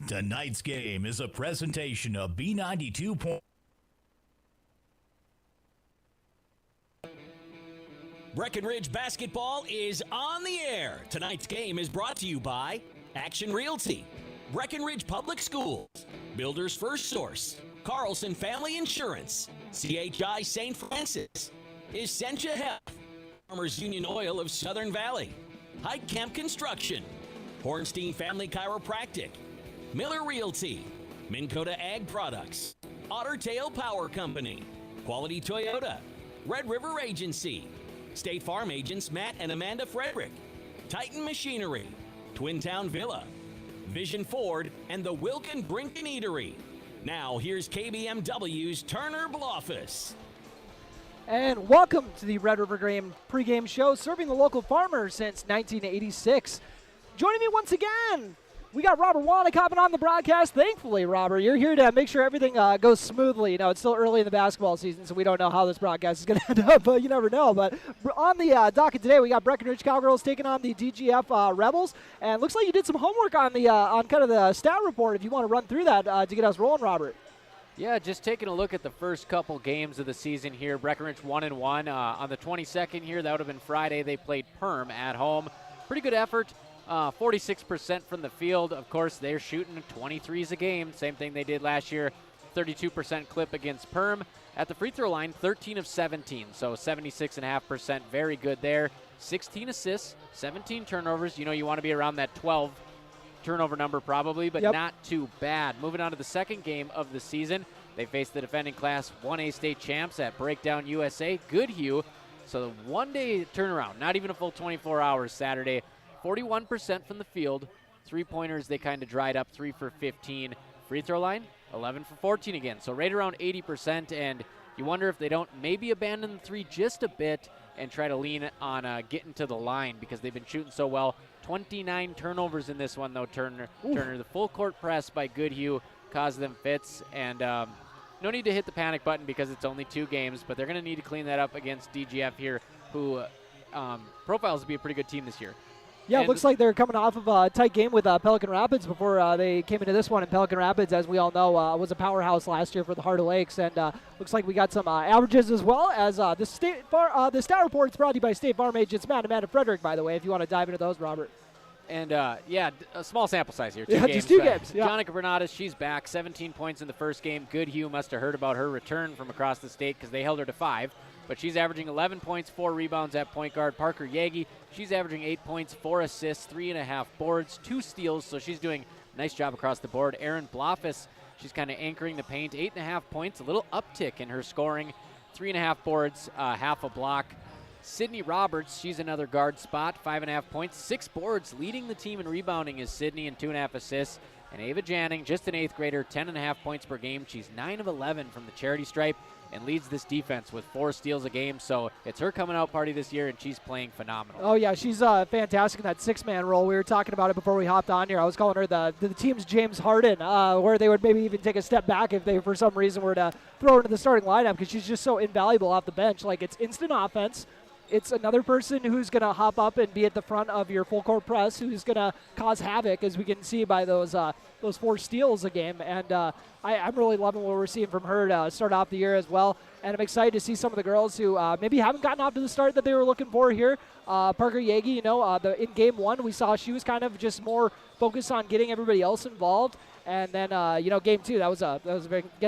Tonight's game is a presentation of B92. Breckenridge basketball is on the air. Tonight's game is brought to you by Action Realty, Breckenridge Public Schools, Builders First Source, Carlson Family Insurance, CHI St. Francis, Essentia Health, Farmers Union Oil of Southern Valley, Hike Camp Construction, Hornstein Family Chiropractic, Miller Realty, Minn Kota Ag Products, Otter Tail Power Company, Quality Toyota, Red River Agency, State Farm agents Matt and Amanda Frederick, Titan Machinery, Twin Town Villa, Vision Ford, and the Wilkin Brinken Eatery. Now here's KBMW's Turner Bluffus. And welcome to the Red River Game pregame show, serving the local farmers since 1986. Joining me once again, we got Robert Wannick hopping on the broadcast. Thankfully, Robert, you're here to make sure everything goes smoothly. You know, it's still early in the basketball season, so we don't know how this broadcast is going to end up, but you never know. But on the docket today, we got Breckenridge Cowgirls taking on the DGF Rebels, and looks like you did some homework on the on kind of the stat report. If you want to run through that to get us rolling, Robert. Yeah, just taking a look at the first couple games of the season here. Breckenridge 1-1 on the 22nd here. That would have been Friday. They played Perm at home. Pretty good effort. 46% from the field. Of course, they're shooting 23s a game. Same thing they did last year. 32% clip against Perm. At the free throw line, 13 of 17. So 76.5%. Very good there. 16 assists, 17 turnovers. You know, you want to be around that 12 turnover number probably, but not too bad. Moving on to the second game of the season. They faced the defending Class 1A state champs at Breakdown USA, Goodhue. So the one-day turnaround, not even a full 24 hours Saturday. 41% from the field. Three-pointers, they kind of dried up, 3 for 15. Free throw line, 11 for 14 again. So right around 80%, and you wonder if they don't maybe abandon the three just a bit and try to lean on getting to the line because they've been shooting so well. 29 turnovers in this one, though, Turner. The full court press by Goodhue caused them fits, and no need to hit the panic button because it's only 2 games, but they're going to need to clean that up against DGF here, who profiles to be a pretty good team this year. Yeah, it looks like they're coming off of a tight game with Pelican Rapids before they came into this one. And Pelican Rapids, as we all know, was a powerhouse last year for the Heart of Lakes. And looks like we got some averages as well as the stat report is brought to you by State Farm agents Matt and Amanda Frederick, by the way, if you want to dive into those, Robert. And, a small sample size here. Just 2 games. Yeah. Jonica Bernadas, she's back. 17 points in the first game. Goodhue must have heard about her return from across the state because they held her to 5. But she's averaging 11 points, 4 rebounds at point guard. Parker Yagi, she's averaging 8 points, 4 assists, 3.5 boards, 2 steals, so she's doing a nice job across the board. Erin Blofus, she's kind of anchoring the paint, 8.5 points, a little uptick in her scoring, 3.5 boards, half a block. Sydney Roberts, she's another guard spot, 5.5 points, 6 boards. Leading the team in rebounding is Sydney and 2.5 assists. And Ava Janning, just an 8th grader, 10.5 points per game. She's 9 of 11 from the charity stripe and leads this defense with 4 steals a game. So it's her coming out party this year, and she's playing phenomenal. Oh, yeah, she's fantastic in that 6-man role. We were talking about it before we hopped on here. I was calling her the team's James Harden, where they would maybe even take a step back if they, for some reason, were to throw her into the starting lineup because she's just so invaluable off the bench. Like, it's instant offense. It's another person who's going to hop up and be at the front of your full court press, who's going to cause havoc, as we can see by those 4 steals a game. And I'm really loving what we're seeing from her to start off the year as well. And I'm excited to see some of the girls who maybe haven't gotten off to the start that they were looking for here. Parker Yagi, you know, in game 1, we saw she was kind of just more focused on getting everybody else involved. And then, game 2, that was a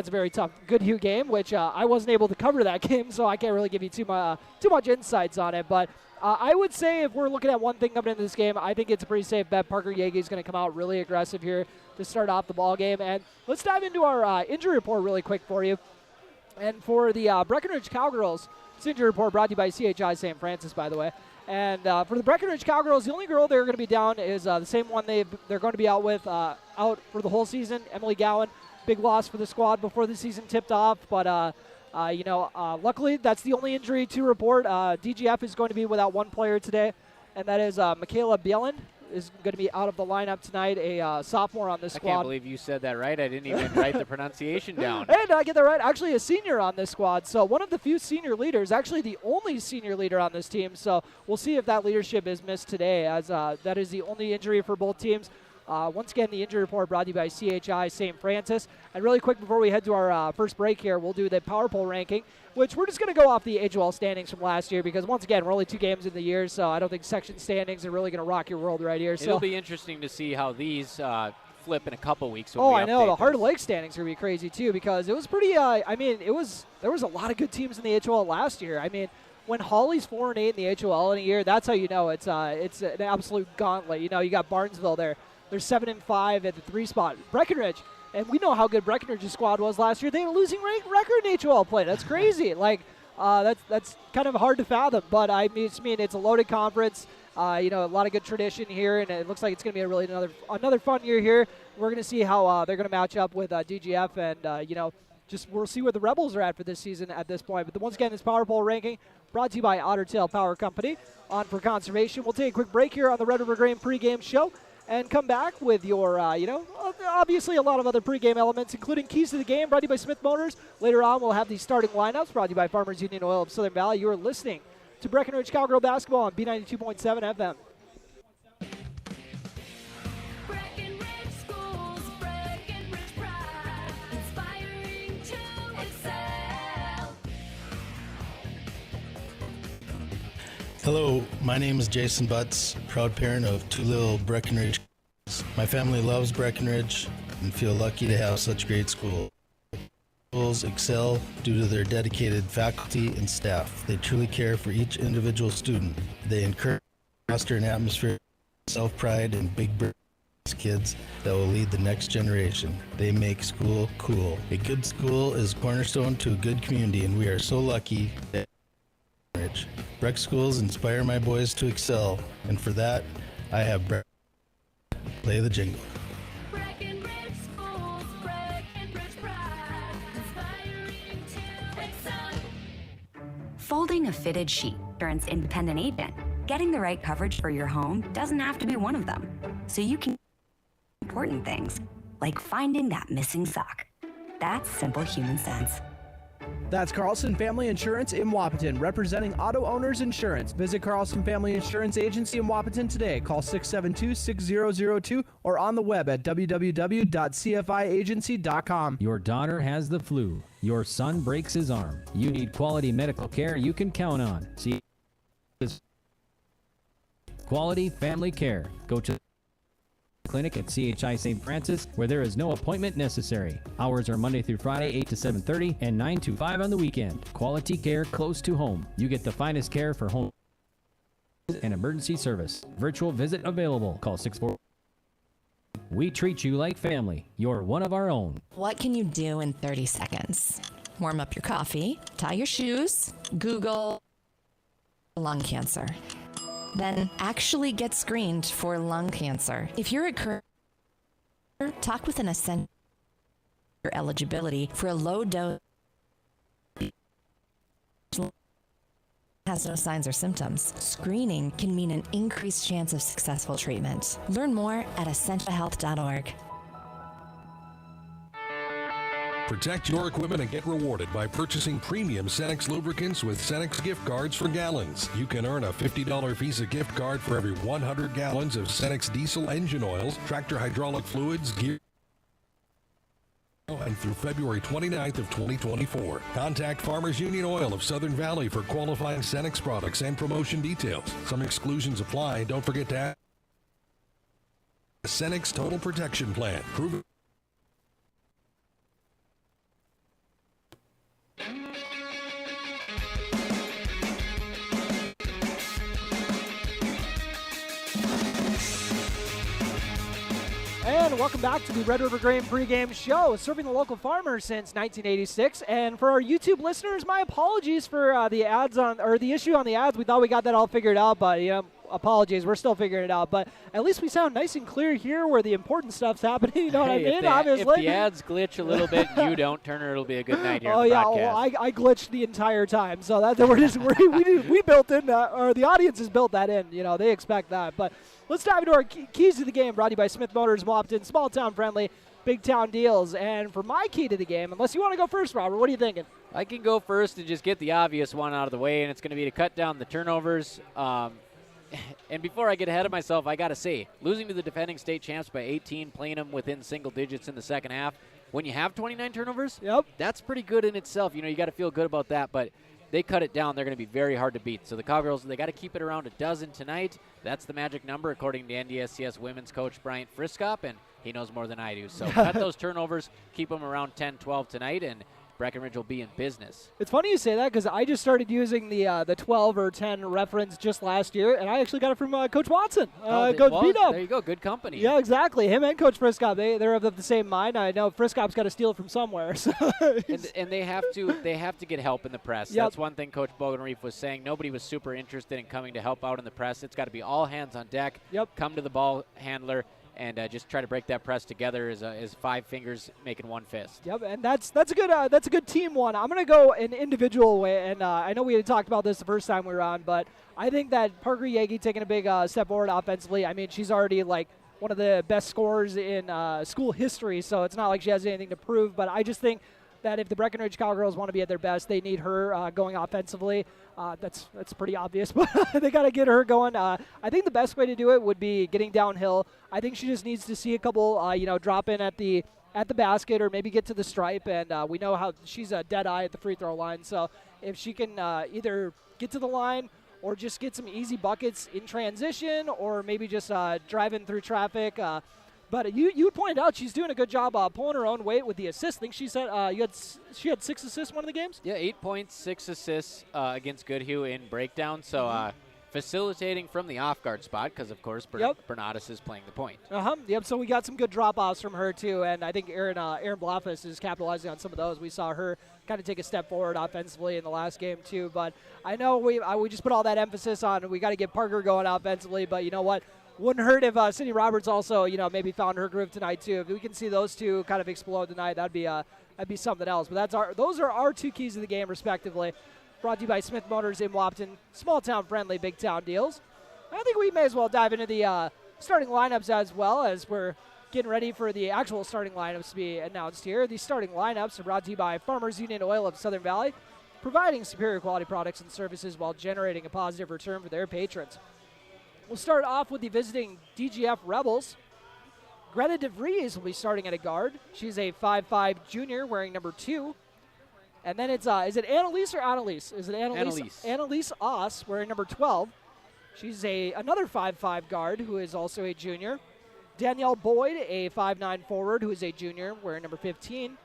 very tough Goodhue game, which I wasn't able to cover that game, so I can't really give you too much insights on it. But I would say if we're looking at one thing coming into this game, I think it's a pretty safe bet. Parker Yagi is going to come out really aggressive here to start off the ball game. And let's dive into our injury report really quick for you. And for the Breckenridge Cowgirls, this injury report brought to you by CHI St. Francis, by the way. And for the Breckenridge Cowgirls, the only girl they're going to be down is the same one they're going to be out with out for the whole season, Emily Gowan. Big loss for the squad before the season tipped off. But, luckily, that's the only injury to report. DGF is going to be without one player today, and that is Michaela Bielan. Is going to be out of the lineup tonight, a sophomore on this squad. I can't believe you said that right. I didn't even write the pronunciation down. Hey, did I get that right? Actually, a senior on this squad. So one of the few senior leaders, actually the only senior leader on this team. So we'll see if that leadership is missed today, as that is the only injury for both teams. Once again, the injury report brought to you by CHI St. Francis. And really quick before we head to our first break here, we'll do the power poll ranking, which we're just going to go off the AHL standings from last year because, once again, we're only 2 games in the year, so I don't think section standings are really going to rock your world right here. It'll be interesting to see how these flip in a couple weeks. I know. The Heart of Lake standings are going to be crazy, too, because it was pretty, there was a lot of good teams in the AHL last year. I mean, when Hawley's 4-8 in the AHL in a year, that's how you know it's an absolute gauntlet. You know, you got Barnesville there. They're 7-5 at the 3 spot. Breckenridge, and we know how good Breckenridge's squad was last year. They had a losing record in AHL play. That's crazy. That's kind of hard to fathom. But I mean, it's a loaded conference. A lot of good tradition here, and it looks like it's going to be another fun year here. We're going to see how they're going to match up with DGF, and we'll see where the Rebels are at for this season at this point. But once again, this Power Poll ranking brought to you by Otter Tail Power Company. On for conservation. We'll take a quick break here on the Red River Grain pregame show and come back with your, obviously a lot of other pregame elements, including Keys to the Game brought to you by Smith Motors. Later on, we'll have the starting lineups brought to you by Farmers Union Oil of Southern Valley. You are listening to Breckenridge Cowgirl Basketball on B92.7 FM. Hello, my name is Jason Butts, proud parent of 2 little Breckenridge. My family loves Breckenridge and feel lucky to have such great schools. Schools excel due to their dedicated faculty and staff. They truly care for each individual student. They encourage and foster an atmosphere of self-pride and big kids that will lead the next generation. They make school cool. A good school is cornerstone to a good community, and we are so lucky that Breck schools inspire my boys to excel, and for that, I have Breck. Play the jingle. Breckenridge schools, Breckenridge pride, inspiring to excel. Folding a fitted sheet, insurance independent agent. Getting the right coverage for your home doesn't have to be one of them. So you can do important things, like finding that missing sock. That's simple human sense. That's Carlson Family Insurance in Wapaton, representing auto owners insurance. Visit Carlson Family Insurance Agency in Wapaton today. Call 672-6002 or on the web at www.cfiagency.com. Your daughter has the flu. Your son breaks his arm. You need quality medical care you can count on. See, quality family care. Go to clinic at CHI St. Francis, where there is no appointment necessary. Hours are Monday through Friday, 8 to 7:30 and 9 to 5 on the weekend. Quality care close to home. You get the finest care for home and emergency service. Virtual visit available. Call 64. We treat you like family. You're one of our own. What can you do in 30 seconds? Warm up your coffee, tie your shoes, Google lung cancer. Then actually get screened for lung cancer. If you're at talk with an essential eligibility for a low dose has no signs or symptoms. Screening can mean an increased chance of successful treatment. Learn more at essentialhealth.org. Protect your equipment and get rewarded by purchasing premium Cenex lubricants with Cenex gift cards for gallons. You can earn a $50 Visa gift card for every 100 gallons of Cenex diesel engine oils, tractor hydraulic fluids, gear, and through February 29th of 2024. Contact Farmers Union Oil of Southern Valley for qualifying Cenex products and promotion details. Some exclusions apply. Don't forget to add Cenex Total Protection Plan. Proven. And welcome back to the Red River Grain pregame show, serving the local farmers since 1986. And for our YouTube listeners, my apologies for the ads the issue on the ads. We thought we got that all figured out, but apologies, we're still figuring it out. But at least we sound nice and clear here where the important stuff's happening. You know what I mean? Obviously, if the ads glitch a little bit, you don't, Turner, it'll be a good night here. Oh yeah, well, I glitched the entire time, so that we built in that, or the audience has built that in. They expect that, but. Let's dive into our keys to the game, brought to you by Smith Motors, Wapaton, small town friendly, big town deals. And for my key to the game, unless you want to go first, Robert, what are you thinking? I can go first and just get the obvious one out of the way, and it's going to be to cut down the turnovers. And before I get ahead of myself, I got to say, losing to the defending state champs by 18, playing them within single digits in the second half, when you have 29 turnovers, that's pretty good in itself. You got to feel good about that, but they cut it down. They're going to be very hard to beat. So the Cowgirls, they got to keep it around a dozen tonight. That's the magic number, according to NDSCS women's coach Bryant Friskop, and he knows more than I do. So cut those turnovers, keep them around 10, 12 tonight, and Breckenridge will be in business. It's funny you say that because I just started using the 12 or 10 reference just last year, and I actually got it from Coach Watson, Coach B-Dub. There you go, good company. Yeah, exactly. Him and Coach Friskop, they're of the same mind. I know Friskop's got to steal it from somewhere. So and they have to get help in the press. Yep. That's one thing Coach Bogenreef was saying. Nobody was super interested in coming to help out in the press. It's got to be all hands on deck. Yep. Come to the ball handler. And just try to break that press together as 5 fingers making one fist. Yep, and that's a good team one. I'm gonna go an individual way, and I know we had talked about this the first time we were on, but I think that Parker Yagi taking a big step forward offensively. I mean, she's already like one of the best scorers in school history, so it's not like she has anything to prove. But I just think that if the Breckenridge Cowgirls want to be at their best, they need her going offensively. That's pretty obvious, but they got to get her going. I think the best way to do it would be getting downhill. I think she just needs to see a couple, drop in at the basket or maybe get to the stripe, and we know how she's a dead eye at the free throw line. So if she can either get to the line or just get some easy buckets in transition, or maybe just driving through traffic. But you pointed out she's doing a good job pulling her own weight with the assists. I think she said she had 6 assists one of the games? Yeah, 8 points, 6 assists against Goodhue in breakdown. So facilitating from the off-guard spot because, of course, Bernatus is playing the point. Yep, so we got some good drop-offs from her, too. And I think Aaron Blafis is capitalizing on some of those. We saw her kind of take a step forward offensively in the last game, too. But I know we just put all that emphasis on we got to get Parker going offensively. But you know what? Wouldn't hurt if Sydney Roberts also, maybe found her groove tonight too. If we can see those two kind of explode tonight, that'd be something else. But those are our 2 keys of the game, respectively. Brought to you by Smith Motors in Wapton. Small town friendly, big town deals. I think we may as well dive into the starting lineups as well as we're getting ready for the actual starting lineups to be announced here. The starting lineups are brought to you by Farmers Union Oil of Southern Valley, providing superior quality products and services while generating a positive return for their patrons. We'll start off with the visiting DGF Rebels. Greta DeVries will be starting at a guard. She's a 5'5 junior wearing number 2. And then it's, is it Annalise or Annalise? Is it Annalise? Annalise. Annalise Oss wearing number 12. She's another 5'5 guard who is also a junior. Danielle Boyd, a 5'9 forward who is a junior wearing number 15.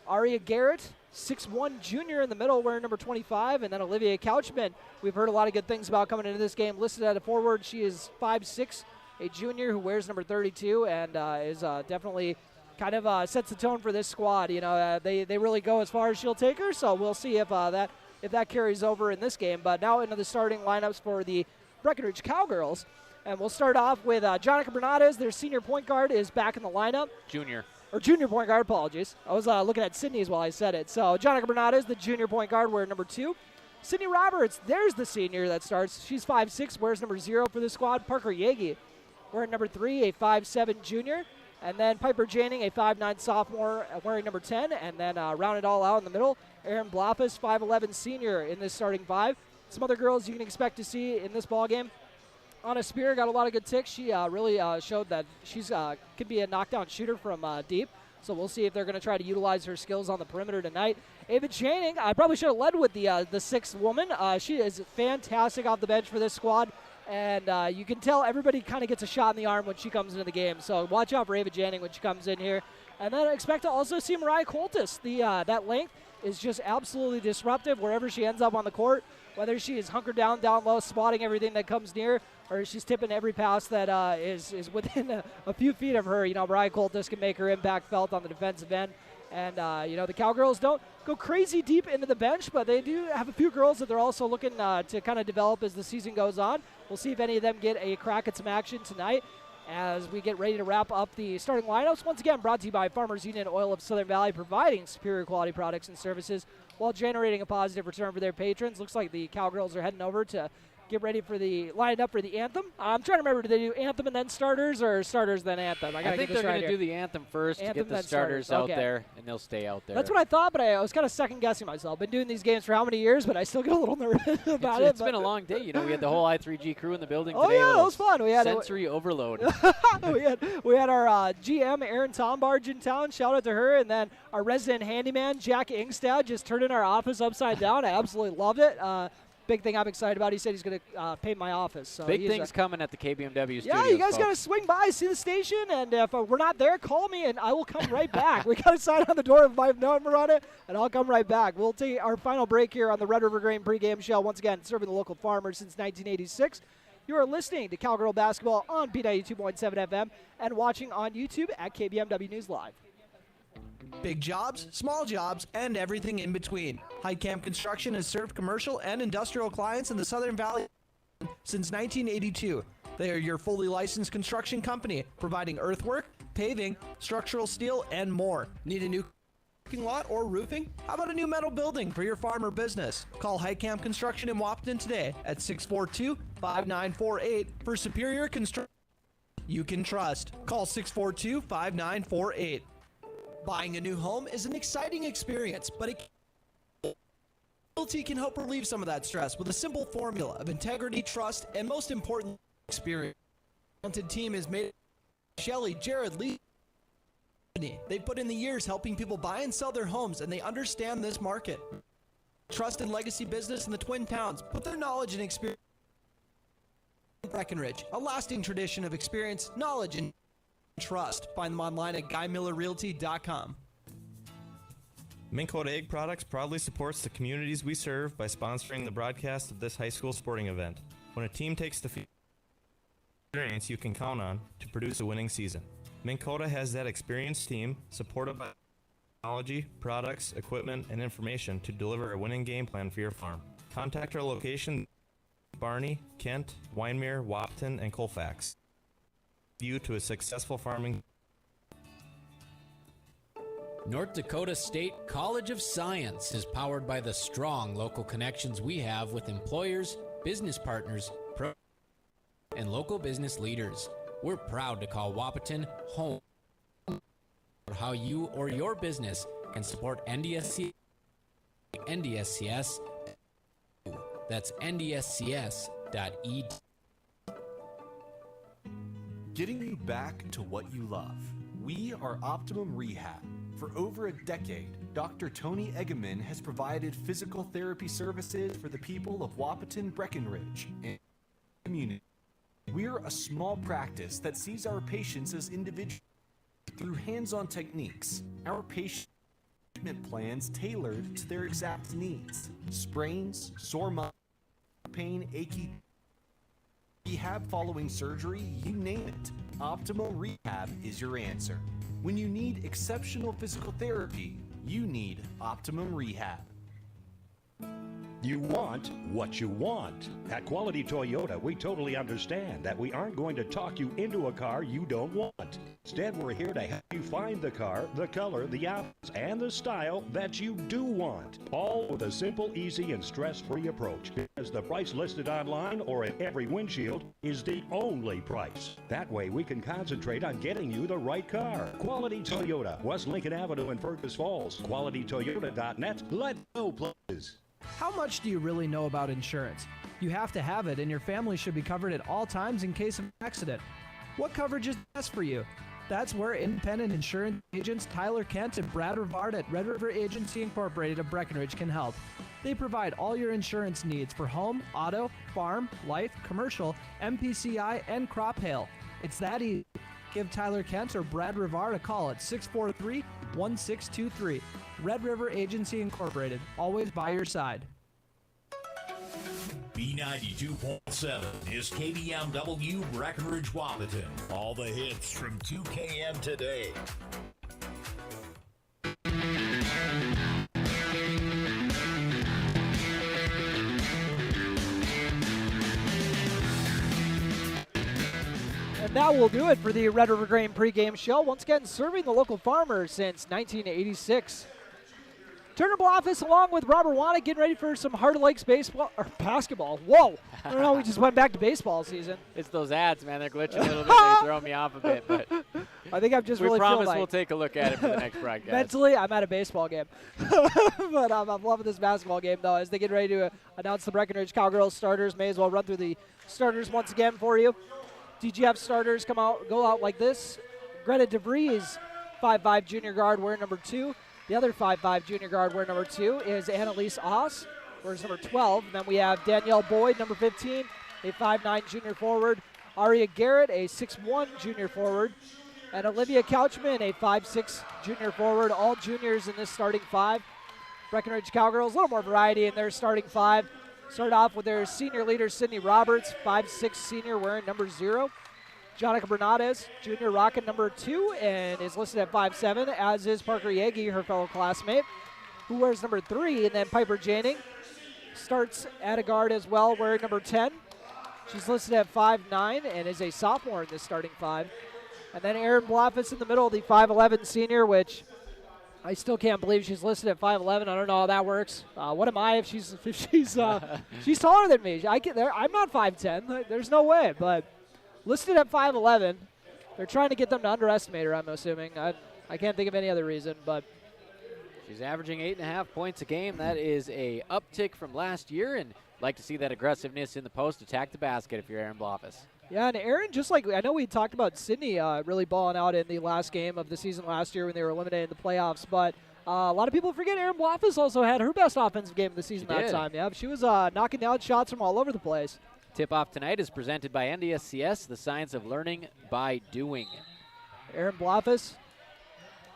Aria Garrett, 6'1 junior in the middle wearing number 25. And then Olivia Couchman, we've heard a lot of good things about coming into this game. Listed at a forward, she is 5'6", a junior who wears number 32 and is definitely kind of sets the tone for this squad. They really go as far as she'll take her, so we'll see if that carries over in this game. But now into the starting lineups for the Breckenridge Cowgirls. And we'll start off with Jonica Bernades, their senior point guard, is back in the lineup. Junior point guard, apologies. I was looking at Sydney's while I said it. So Jonica Bernades, the junior point guard, wearing number 2. Sydney Roberts, there's the senior that starts. She's 5'6", wears number 0 for the squad. Parker Yagi, wearing number 3, a 5'7 junior. And then Piper Janning, a 5'9 sophomore, wearing number 10. And then round it all out in the middle, Aaron Blafis, 5'11 senior in this starting 5. Some other girls you can expect to see in this ballgame. Anna Spear got a lot of good ticks. She really showed that she's could be a knockdown shooter from deep. So we'll see if they're going to try to utilize her skills on the perimeter tonight. Ava Channing, I probably should have led with the 6th woman. She is fantastic off the bench for this squad. And you can tell everybody kind of gets a shot in the arm when she comes into the game. So watch out for Ava Janning when she comes in here. And then I expect to also see Mariah Coltis. That length is just absolutely disruptive wherever she ends up on the court. Whether she is hunkered down low, spotting everything that comes near, or she's tipping every pass that is within a few feet of her. Mariah Coltis can make her impact felt on the defensive end. And, the Cowgirls don't go crazy deep into the bench, but they do have a few girls that they're also looking to kind of develop as the season goes on. We'll see if any of them get a crack at some action tonight as we get ready to wrap up the starting lineups. Once again, brought to you by Farmers Union Oil of Southern Valley, providing superior quality products and services while generating a positive return for their patrons. Looks like the Cowgirls are heading over to get ready for line up for the anthem. I'm trying to remember, do they do anthem and then starters, or starters then anthem? I think they're going to do the anthem first to get the starters out there, and they'll stay out there. That's what I thought, but I was kind of second-guessing myself. Been doing these games for how many years, but I still get a little nervous about it. It's been a long day. You know, we had the whole I3G crew in the building Oh, today. yeah, that was fun. We had sensory overload. we had our GM, Erin Tombarge, in town. Shout out to her. And then our resident handyman, Jack Ingstad, just turned in our office upside down. I absolutely loved it. Big thing I'm excited about. He said he's going to paint my office. So big things coming at the KBMW studios. Yeah, you guys got to swing by, see the station, and if we're not there, call me, and I will come right back. We got a sign on the door with my number on it, and I'll come right back. We'll take our final break here on the Red River Grain pregame show. Once again, serving the local farmers since 1986. You are listening to Cowgirl Basketball on B92.7 FM and watching on YouTube at KBMW News Live. Big jobs, small jobs, and everything in between. Heitkamp Construction has served commercial and industrial clients in the Southern Valley since 1982. They are your fully licensed construction company, providing earthwork, paving, structural steel, and more. Need a new parking lot or roofing? How about a new metal building for your farm or business? Call Heitkamp Construction in Wapaton today at 642-5948 for superior construction you can trust. Call 642-5948. Buying a new home is an exciting experience, but Realty can help relieve some of that stress with a simple formula of integrity, trust, and most important, experience. The talented team is made Shelly, Jared, Lee. They've put in the years helping people buy and sell their homes, and they understand this market. Trust and legacy business in the Twin Towns. Put their knowledge and experience in Breckenridge, a lasting tradition of experience, knowledge, and trust. Find them online at GuyMillerRealty.com. Minn Kota Egg Products proudly supports the communities we serve by sponsoring the broadcast of this high school sporting event. When a team takes the experience you can count on to produce a winning season. Minn Kota has that experienced team supported by technology, products, equipment, and information to deliver a winning game plan for your farm. Contact our location: Barney, Kent, Wyndmere, Wapton, and Colfax. You to a successful farming. North Dakota State College of Science is powered by the strong local connections we have with employers, business partners, and local business leaders. We're proud to call Wapaton home. How you or your business can support NDSCS. That's ndscs.edu. Getting you back to what you love. We are Optimum Rehab. For over a decade, Dr. Tony Eggeman has provided physical therapy services for the people of Wapaton, Breckenridge, and community. We're a small practice that sees our patients as individuals through hands-on techniques. Our patient treatment plans tailored to their exact needs. Sprains, sore muscle, pain, achy, rehab following surgery, you name it. Optimal Rehab is your answer. When you need exceptional physical therapy, you need Optimum Rehab. You want what you want. At Quality Toyota, we totally understand that we aren't going to talk you into a car you don't want. Instead, we're here to help you find the car, the color, the options, and the style that you do want. All with a simple, easy, and stress-free approach. Because the price listed online or at every windshield is the only price. That way, we can concentrate on getting you the right car. Quality Toyota, West Lincoln Avenue in Fergus Falls. QualityToyota.net. Let's go, please. How much do you really know about insurance? You have to have it, and your family should be covered at all times in case of an accident. What coverage is best for you? That's where independent insurance agents Tyler Kent and Brad Rivard at Red River Agency Incorporated of Breckenridge can help. They provide all your insurance needs for home, auto, farm, life, commercial, MPCI, and crop hail. It's that easy. Give Tyler Kent or Brad Rivard a call at 643-1623. Red River Agency Incorporated, always by your side. B92.7 is KBMW Breckenridge Wapaton. All the hits from 2KM today. And that will do it for the Red River Grain pregame show. Once again, serving the local farmers since 1986. Turner Bluffus along with Robert Wannick getting ready for some Heart of Lakes baseball or basketball. Whoa! I don't know. We just went back to baseball season. It's those ads, man. They're glitching a little bit. They throw me off a bit, but I think I'm just we really promise feeling like we'll take a look at it for the next broadcast. mentally, I'm at a baseball game. But I'm loving this basketball game, though. As they get ready to announce the Breckenridge Cowgirls starters, may as well run through the starters once again for you. DGF starters go out like this. Greta DeVries, 5'5" junior guard, wearing number 2. The other 5'5" junior guard wearing number 2 is Annalise Oss, wears number 12. And then we have Danielle Boyd, number 15, a 5'9" junior forward. Aria Garrett, a 6'1" junior forward. And Olivia Couchman, a 5'6" junior forward. All juniors in this starting 5. Breckenridge Cowgirls, a little more variety in their starting 5. Start off with their senior leader, Sydney Roberts, 5'6" senior, wearing number 0. Jonica Bernades, junior, rocking number 2, and is listed at 5'7", as is Parker Yagi, her fellow classmate, who wears number 3. And then Piper Janing starts at a guard as well, wearing number 10. She's listed at 5'9", and is a sophomore in this starting 5. And then Erin Bluffus in the middle, the 5'11" senior, which I still can't believe she's listed at 5'11". I don't know how that works. What am I if she's she's taller than me? I'm not 5'10". There's no way, but listed at 5'11". They're trying to get them to underestimate her, I'm assuming. I can't think of any other reason, but she's averaging 8.5 points a game. That is a uptick from last year, and like to see that aggressiveness in the post, attack the basket if you're Erin Bluffus. Yeah, and Erin, just like I know we talked about Sydney really balling out in the last game of the season last year when they were eliminated in the playoffs, but a lot of people forget Erin Bluffus also had her best offensive game of the season that time. Yeah, she was knocking down shots from all over the place. Tip-off tonight is presented by NDSCS, the science of learning by doing. Erin Bluffus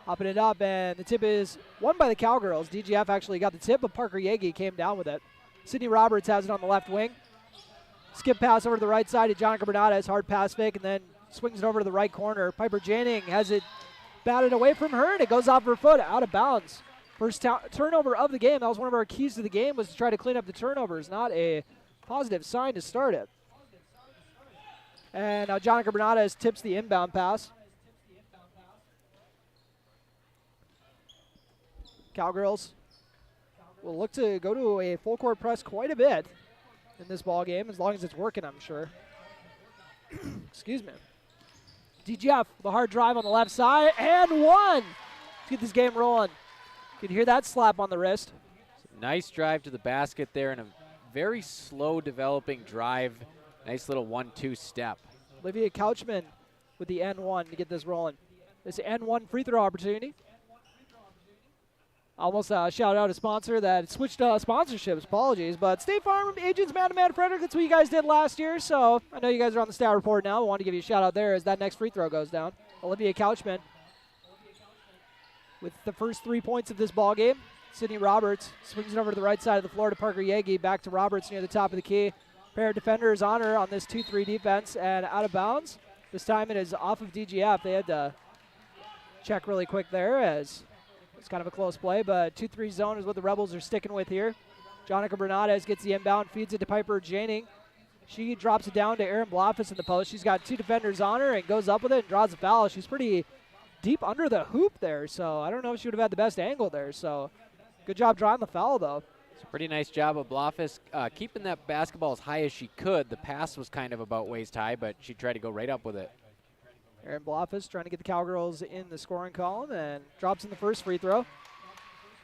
hopping it up, and the tip is won by the Cowgirls. DGF actually got the tip, but Parker Yagi came down with it. Sydney Roberts has it on the left wing. Skip pass over to the right side to Jonica Bernades, hard pass fake, and then swings it over to the right corner. Piper Janing has it batted away from her, and it goes off her foot, out of bounds. First turnover of the game. That was one of our keys to the game, was to try to clean up the turnovers. Not a positive sign to start it. And now Jonica Bernades tips the inbound pass. Cowgirls will look to go to a full court press quite a bit in this ball game, as long as it's working, I'm sure. Excuse me. DGF, the hard drive on the left side, and one. Let's get this game rolling. You can hear that slap on the wrist. Nice drive to the basket there, and a very slow developing drive. Nice little 1-2 step. Olivia Couchman with the N1 to get this rolling. This N1 free throw opportunity. Almost shout out a sponsor that switched sponsorships. Apologies, but State Farm Agents Man-to-Man Frederick, that's what you guys did last year, so I know you guys are on the stat report now. I want to give you a shout out there as that next free throw goes down. Olivia Couchman with the first 3 points of this ball game. Sydney Roberts swings it over to the right side of the floor to Parker Yagi. Back to Roberts near the top of the key. Pair of defenders on her on this 2-3 defense, and out of bounds. This time it is off of DGF. They had to check really quick there, as it's kind of a close play, but 2-3 zone is what the Rebels are sticking with here. Jonica Bernades gets the inbound, feeds it to Piper Janing. She drops it down to Erin Bluffus in the post. She's got 2 defenders on her and goes up with it and draws a foul. She's pretty deep under the hoop there, so I don't know if she would have had the best angle there. So good job drawing the foul, though. It's a pretty nice job of Bluffus keeping that basketball as high as she could. The pass was kind of about waist high, but she tried to go right up with it. Erin Bluffus trying to get the Cowgirls in the scoring column and drops in the first free throw.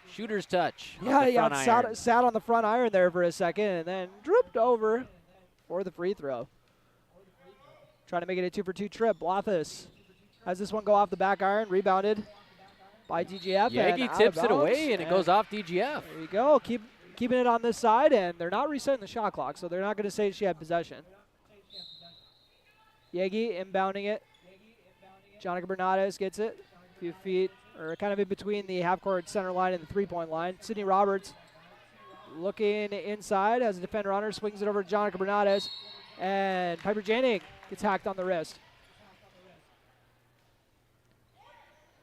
Shooter's touch. Yeah, sat on the front iron there for a second and then drooped over for the free throw. Trying to make it a 2-for-2 trip. Bluffus has this one go off the back iron, rebounded by DGF. Yagi tips it away, and it goes off DGF. There you go. Keeping it on this side, and they're not resetting the shot clock, so they're not going to say she had possession. Yagi inbounding it. Jonica Bernades gets it. A few feet, or kind of in between the half-court center line and the three-point line. Sydney Roberts looking inside, has a defender on her, swings it over to Jonica Bernades, and Piper Janing gets hacked on the wrist.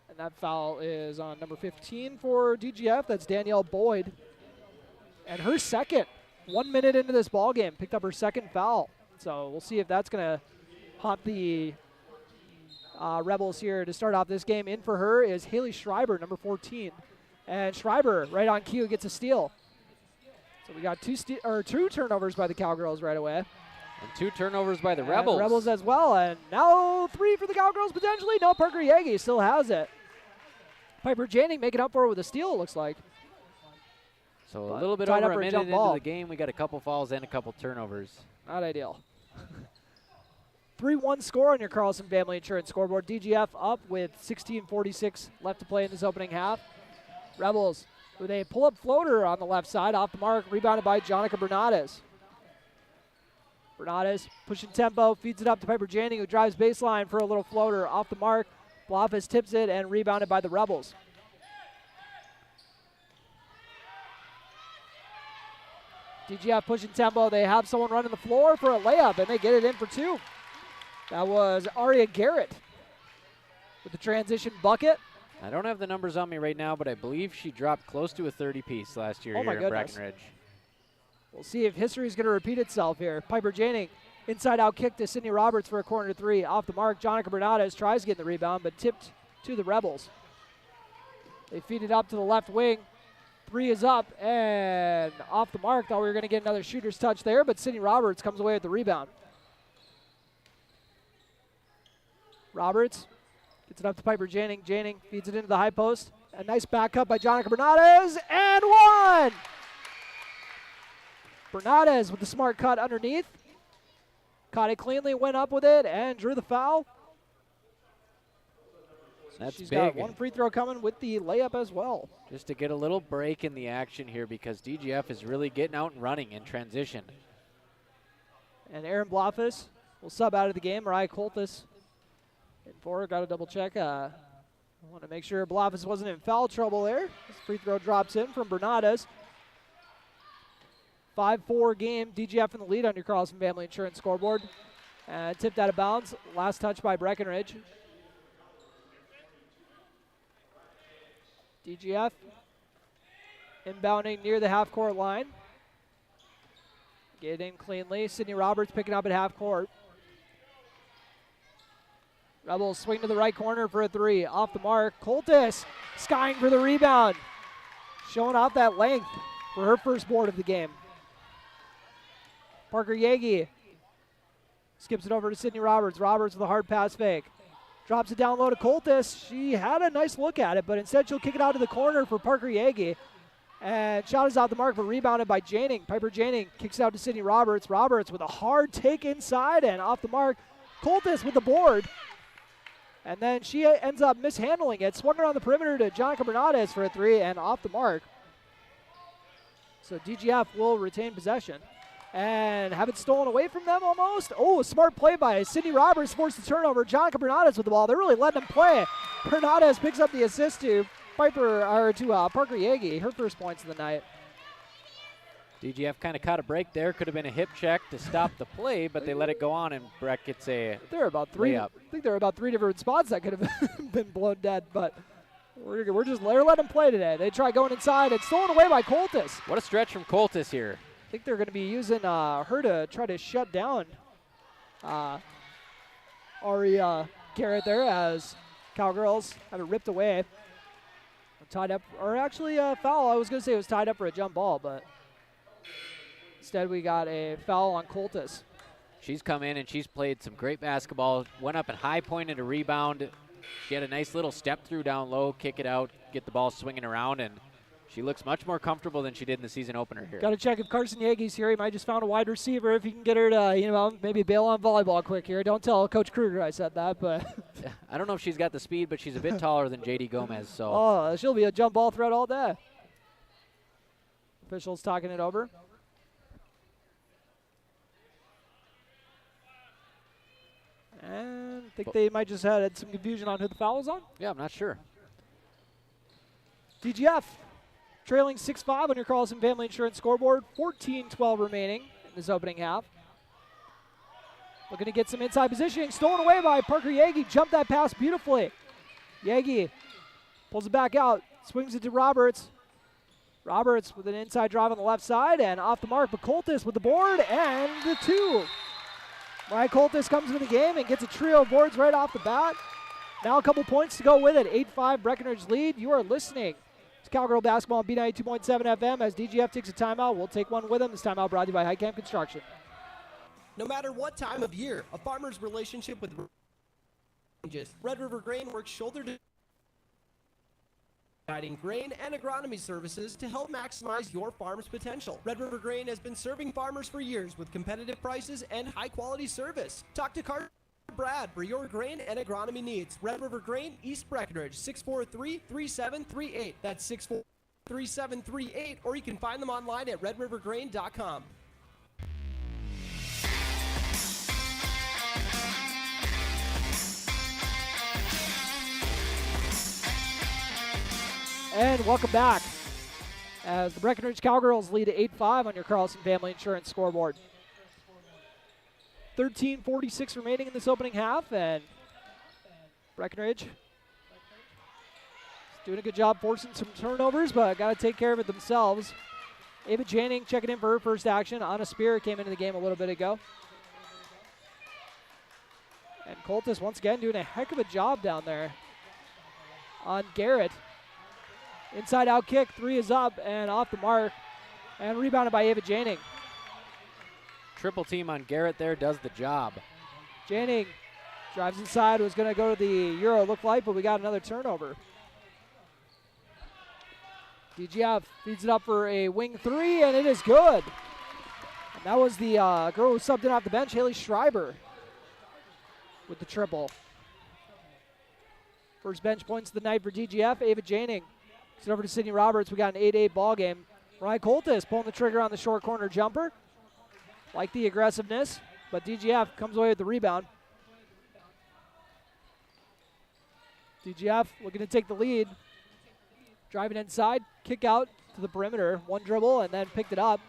And that foul is on number 15 for DGF. That's Danielle Boyd. And her second, 1 minute into this ball game, picked up her second foul. So we'll see if that's going to haunt the Rebels here to start off this game. In for her is Haley Schreiber, number 14. And Schreiber, right on cue, gets a steal. So we got two turnovers by the Cowgirls right away. And 2 turnovers by the And Rebels. Rebels as well. And now 3 for the Cowgirls potentially. No, Parker Yagi still has it. Piper Janning making up for it with a steal, it looks like. So But a little bit tied over up a for a minute jump into ball. the game, we got a couple fouls and a couple turnovers. Not ideal. 3-1 score on your Carlson Family Insurance scoreboard. DGF up with 16:46 left to play in this opening half. Rebels with a pull-up floater on the left side, off the mark, rebounded by Jonica Bernades. Bernades pushing tempo, feeds it up to Piper Janning, who drives baseline for a little floater off the mark. Blofis tips it and rebounded by the Rebels. DGF pushing tempo. They have someone running the floor for a layup, and they get it in for 2. That was Aria Garrett with the transition bucket. I don't have the numbers on me right now, but I believe she dropped close to a 30-piece last year Oh my here in goodness. Breckenridge. We'll see if history is going to repeat itself here. Piper Janning, inside-out kick to Sydney Roberts for a corner 3. Off the mark, Jonica Bernades tries to get the rebound, but tipped to the Rebels. They feed it up to the left wing. 3 is up and off the mark. Thought we were going to get another shooter's touch there, but Sydney Roberts comes away with the rebound. Roberts gets it up to Piper Janning. Janning feeds it into the high post. A nice back cut by Jonica Bernades, and 1! Bernades with the smart cut underneath. Caught it cleanly, went up with it, and drew the foul. That's She's big. got 1 free throw coming with the layup as well. Just to get a little break in the action here because DGF is really getting out and running in transition. And Aaron Blofis will sub out of the game. Mariah Coltis in for. Got to double check. I want to make sure Blofis wasn't in foul trouble there. This free throw drops in from Bernades. 5-4 game. DGF in the lead on your Carlson Family Insurance scoreboard. Tipped out of bounds. Last touch by Breckenridge. DGF inbounding near the half-court line. Get in cleanly. Sydney Roberts picking up at half court. Rebels swing to the right corner for a 3. Off the mark. Coltis skying for the rebound. Showing off that length for her first board of the game. Parker Yagi skips it over to Sydney Roberts. Roberts with a hard pass fake. Drops it down low to Coltis. She had a nice look at it, but instead she'll kick it out to the corner for Parker Yagi. And shot is out the mark, but rebounded by Janning. Piper Janning kicks out to Sydney Roberts. Roberts with a hard take inside and off the mark. Coltis with the board. And then she ends up mishandling it. Swung around the perimeter to Jonica Bernades for a 3 and off the mark. So DGF will retain possession and have it stolen away from them almost. Oh, a smart play by Sydney Roberts, forced the turnover. Jonica Bernades with the ball. They're really letting him play. Bernades picks up the assist to Parker Yagi, her first points of the night. DGF kind of caught a break there. Could have been a hip check to stop the play, but they let it go on, and Breck gets a There are about 3. layup. I think there are about 3 different spots that could have been blown dead, but they're letting them play today. They try going inside. It's stolen away by Coltis. What a stretch from Coltis here. I think they're going to be using her to try to shut down Aria Garrett there as Cowgirls have it ripped away. Tied up, or actually a foul. I was going to say it was tied up for a jump ball, but instead we got a foul on Coltis. She's come in and she's played some great basketball. Went up and high pointed a rebound. She had a nice little step through down low, kick it out, get the ball swinging around, and she looks much more comfortable than she did in the season opener here. Got to check if Carson Yagi's here. He might just found a wide receiver. If he can get her to, maybe bail on volleyball quick here. Don't tell Coach Kruger I said that, but. I don't know if she's got the speed, but she's a bit taller than JD Gomez. So. Oh, she'll be a jump ball threat all day. Officials talking it over. And I think they might just had some confusion on who the foul was on. Yeah, I'm not sure. DGF trailing 6-5 on your Carlson Family Insurance scoreboard. 14-12 remaining in this opening half. Looking to get some inside positioning. Stolen away by Parker Yagi. Jumped that pass beautifully. Yagi pulls it back out. Swings it to Roberts. Roberts with an inside drive on the left side and off the mark. But Coltis with the board and the 2. Mariah Coltis comes into the game and gets a trio of boards right off the bat. Now a couple points to go with it. 8-5 Breckenridge lead. You are listening to Cowgirl basketball on B92.7 FM. As DGF takes a timeout, we'll take one with them. This timeout brought to you by High Camp Construction. No matter what time of year, a farmer's relationship with changes. Red River Grain works shoulder to providing grain and agronomy services to help maximize your farm's potential. Red River Grain has been serving farmers for years with competitive prices and high-quality service. Talk to Brad for your grain and agronomy needs. Red River Grain, East Breckenridge, 643-3738. That's 643-3738, or you can find them online at redrivergrain.com. And welcome back as the Breckenridge Cowgirls lead 8-5 on your Carlson Family Insurance scoreboard. 13:46 remaining in this opening half, and Breckenridge is doing a good job forcing some turnovers, but got to take care of it themselves. Ava Janning checking in for her first action. Anna Spear came into the game a little bit ago. And Coltis once again doing a heck of a job down there on Garrett. Inside out kick, 3 is up and off the mark, and rebounded by Ava Janning. Triple team on Garrett there does the job. Janning drives inside, was going to go to the Euro, looked like, but we got another turnover. DGF feeds it up for a wing 3, and it is good. And that was the girl who subbed in off the bench, Haley Schreiber, with the triple. First bench points of the night for DGF, Ava Janning. It's over to Sydney Roberts. We got an 8-8 ball game. Ryan Coltis pulling the trigger on the short corner jumper. Like the aggressiveness, but DGF comes away with the rebound. DGF looking to take the lead. Driving inside, kick out to the perimeter. One dribble and then picked it up.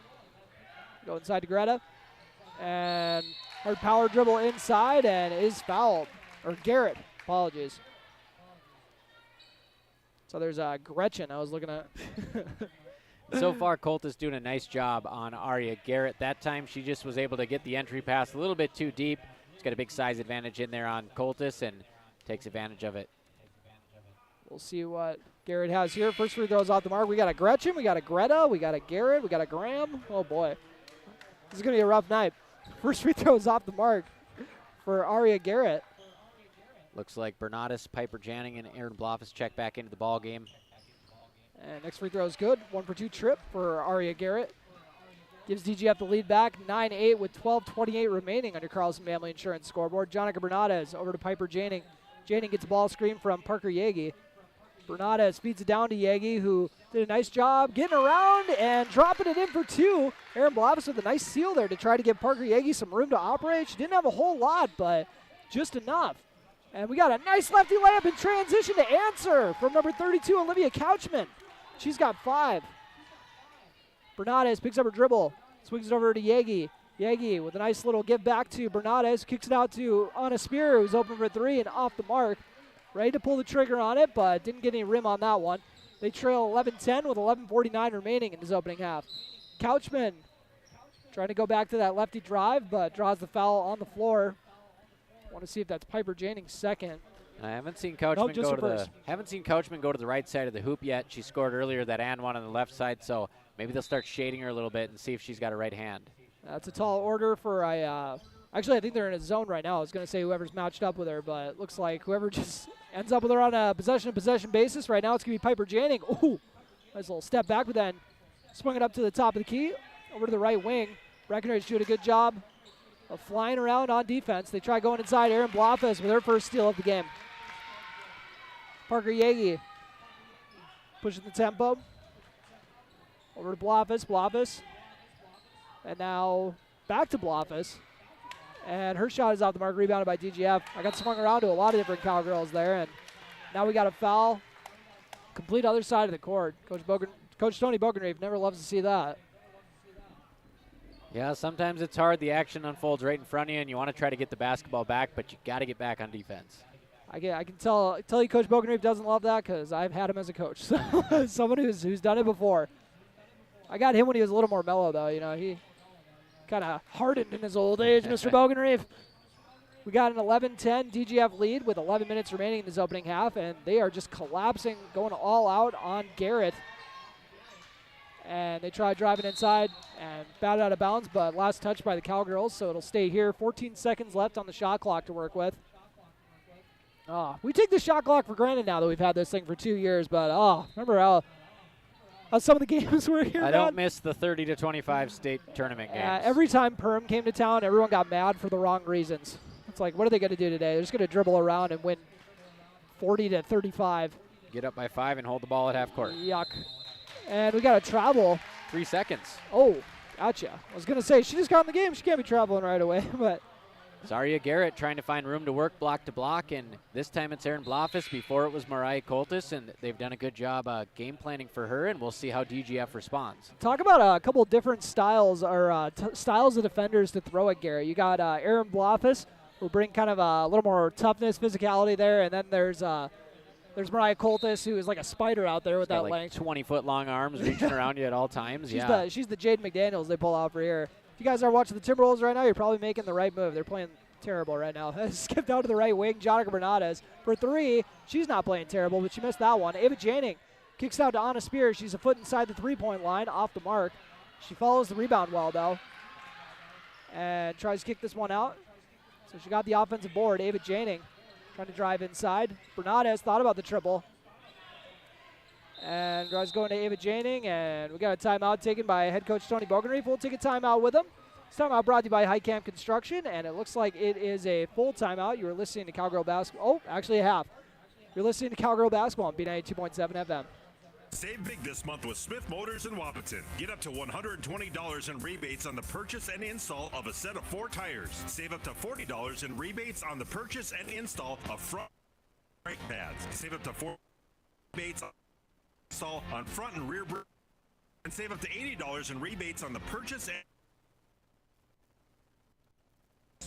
Go inside to Greta. And hard power dribble inside and is fouled. Or Garrett, apologies. So there's Gretchen I was looking at. So far, Colt is doing a nice job on Aria Garrett. That time, she just was able to get the entry pass a little bit too deep. She's got a big size advantage in there on Coltis and takes advantage of it. We'll see what Garrett has here. First free throws off the mark. We got a Gretchen, we got a Greta, we got a Garrett, we got a Graham. Oh, boy. This is going to be a rough night. First free throws off the mark for Aria Garrett. Looks like Bernatis, Piper Janning, and Aaron Bloffus check back into the ball game. And next free throw is good. 1 for 2 trip for Aria Garrett. Gives DGF the lead back, 9-8 with 12:28 remaining on your Carlson Family Insurance scoreboard. Jonica Bernates over to Piper Janning. Janning gets a ball screen from Parker Yagi. Bernates feeds it down to Yagi, who did a nice job getting around and dropping it in for 2. Aaron Bloffus with a nice seal there to try to give Parker Yagi some room to operate. She didn't have a whole lot, but just enough. And we got a nice lefty layup in transition to answer from number 32, Olivia Couchman. She's got 5. Bernates picks up her dribble, swings it over to Yagi. Yagi with a nice little give back to Bernates, kicks it out to Anna Spear, who's open for 3 and off the mark. Ready to pull the trigger on it, but didn't get any rim on that one. They trail 11-10 with 11:49 remaining in this opening half. Couchman trying to go back to that lefty drive, but draws the foul on the floor. Want to see if that's Piper Janning's second. I haven't seen Couchman go to the right side of the hoop yet. She scored earlier that and one on the left side, so maybe they'll start shading her a little bit and see if she's got a right hand. That's a tall order for actually, I think they're in a zone right now. I was going to say whoever's matched up with her, but it looks like whoever just ends up with her on a possession-to-possession basis. Right now it's going to be Piper Janning. Ooh, nice little step back, but then swung it up to the top of the key, over to the right wing. Breckenridge doing a good job of flying around on defense. They try going inside. Aaron Bloffus with her first steal of the game. Parker Yagi pushing the tempo. Over to Bloffus. And now back to Bloffus. And her shot is off the mark, rebounded by DGF. I got swung around to a lot of different Cowgirls there. And now we got a foul. Complete other side of the court. Coach Tony Bogenreef never loves to see that. Yeah, sometimes it's hard. The action unfolds right in front of you, and you want to try to get the basketball back, but you got to get back on defense. I can tell you Coach Bogenreef doesn't love that because I've had him as a coach. So someone who's done it before. I got him when he was a little more mellow, though. You know, he kind of hardened in his old age, Mr. Bogenreef. We got an 11-10 DGF lead with 11 minutes remaining in this opening half, and they are just collapsing, going all out on Garrett. And they try driving inside and batted out of bounds, but last touch by the Cowgirls, so it'll stay here. 14 seconds left on the shot clock to work with. We take the shot clock for granted now that we've had this thing for 2 years, but remember how some of the games were here? I don't miss the 30-25 state tournament games. Every time Perm came to town, everyone got mad for the wrong reasons. It's like, what are they going to do today? They're just going to dribble around and win 40-35. Get up by 5 and hold the ball at half court. Yuck. And we got to travel. 3 seconds. Oh, gotcha. I was going to say, she just got in the game. She can't be traveling right away, but... Zaria Garrett trying to find room to work block to block, and this time it's Erin Blofis. Before it was Mariah Coltis, and they've done a good job game planning for her, and we'll see how DGF responds. Talk about a couple different styles or styles of defenders to throw at Garrett. You got Erin Blofis, who bring kind of a little more toughness, physicality there, and then there's Mariah Coltis, who is like a spider out there with that length. 20-foot long arms reaching around you at all times. She's the Jade McDaniels they pull out for here. If you guys are watching the Timberwolves right now, you're probably making the right move. They're playing terrible right now. Skipped out to the right wing. Jonica Bernardes for 3. She's not playing terrible, but she missed that one. Ava Janing kicks out to Anna Spears. She's a foot inside the three-point line, off the mark. She follows the rebound well, though, and tries to kick this one out. So she got the offensive board. Ava Janing trying to drive inside. Bernardes thought about the triple. And guys going to Ava Janing, and we got a timeout taken by head coach Tony Bogenreef. We'll take a timeout with him. This timeout brought to you by High Camp Construction, and it looks like it is a full timeout. You are listening to Cowgirl Basketball. Oh, actually a half. You're listening to Cowgirl Basketball on B92.7 FM. Save big this month with Smith Motors in Wapaton. Get up to $120 in rebates on the purchase and install of a set of 4 tires. Save up to $40 in rebates on the purchase and install of front brake pads. Save up to $40 rebates on install on front and rear brake, and save up to $80 in rebates on the purchase and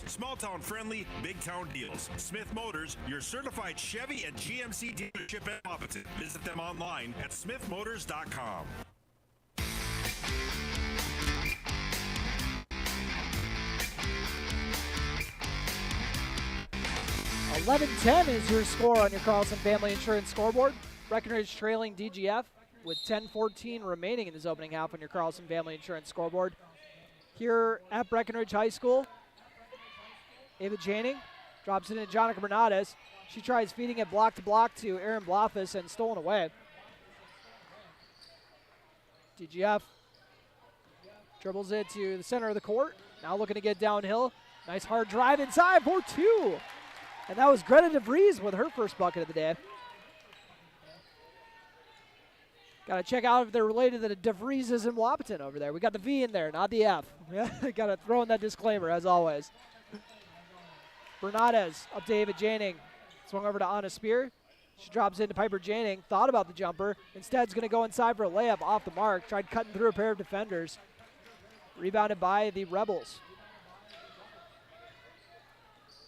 small town friendly, big town deals. Smith Motors, your certified Chevy and GMC dealership in Wapaton. Visit them online at smithmotors.com. 11-10 is your score on your Carlson Family Insurance scoreboard. Breckenridge trailing DGF with 10-14 remaining in this opening half on your Carlson Family Insurance scoreboard. Here at Breckenridge High School, Ava Janing drops it into Jonica Bernardes. She tries feeding it block to block to Erin Blofis and stolen away. DGF dribbles it to the center of the court. Now looking to get downhill. Nice hard drive inside for 2. And that was Greta DeVries with her first bucket of the day. Got to check out if they're related to the DeVrieses in Wapaton over there. We got the V in there, not the F. Got to throw in that disclaimer, as always. Bernardes up to Ava Janing. Swung over to Anna Spear. She drops into Piper Janing. Thought about the jumper. Instead, is going to go inside for a layup off the mark. Tried cutting through a pair of defenders. Rebounded by the Rebels.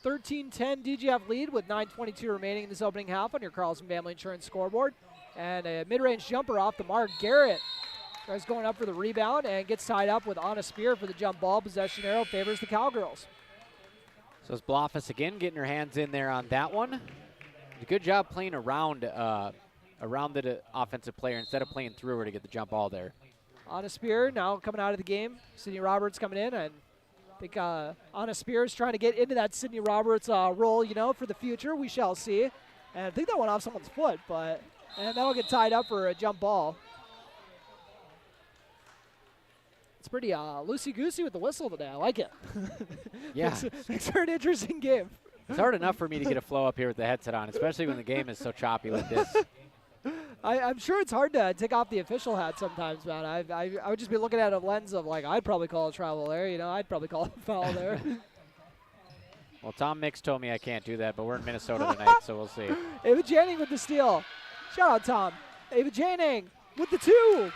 13-10 DGF lead with 9:22 remaining in this opening half on your Carlson Family Insurance scoreboard. And a mid-range jumper off the mark. Garrett tries going up for the rebound and gets tied up with Anna Spear for the jump ball. Possession arrow favors the Cowgirls. So it's Blofis again getting her hands in there on that one. Did a good job playing around the offensive player instead of playing through her to get the jump ball there. Anna Spear now coming out of the game. Sydney Roberts coming in, and I think Anna Spear is trying to get into that Sydney Roberts role, for the future. We shall see. And I think that went off someone's foot, and that'll get tied up for a jump ball. It's pretty loosey-goosey with the whistle today. I like it. Yeah. Makes for an interesting game. It's hard enough for me to get a flow up here with the headset on, especially when the game is so choppy like this. I'm sure it's hard to take off the official hat sometimes, man. I would just be looking at a lens of, I'd probably call a travel there. I'd probably call a foul there. Well, Tom Mix told me I can't do that, but we're in Minnesota tonight, so we'll see. Ava Janing with the steal. Shout out, Tom. Ava Janing with the 2.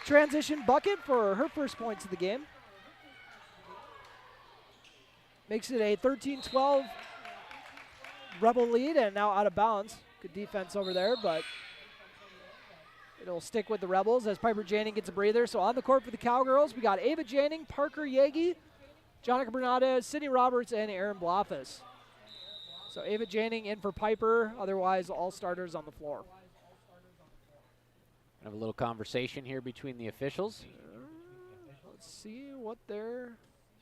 Transition bucket for her first points of the game. Makes it a 13-12 Rebel lead, and now out of bounds. Good defense over there, but it'll stick with the Rebels as Piper Janing gets a breather. So on the court for the Cowgirls, we got Ava Janing, Parker Yagi, Jonica Bernardes, Sydney Roberts, and Erin Blofis. So Ava Janing in for Piper, otherwise all starters on the floor. Have a little conversation here between the officials. Let's see what they're.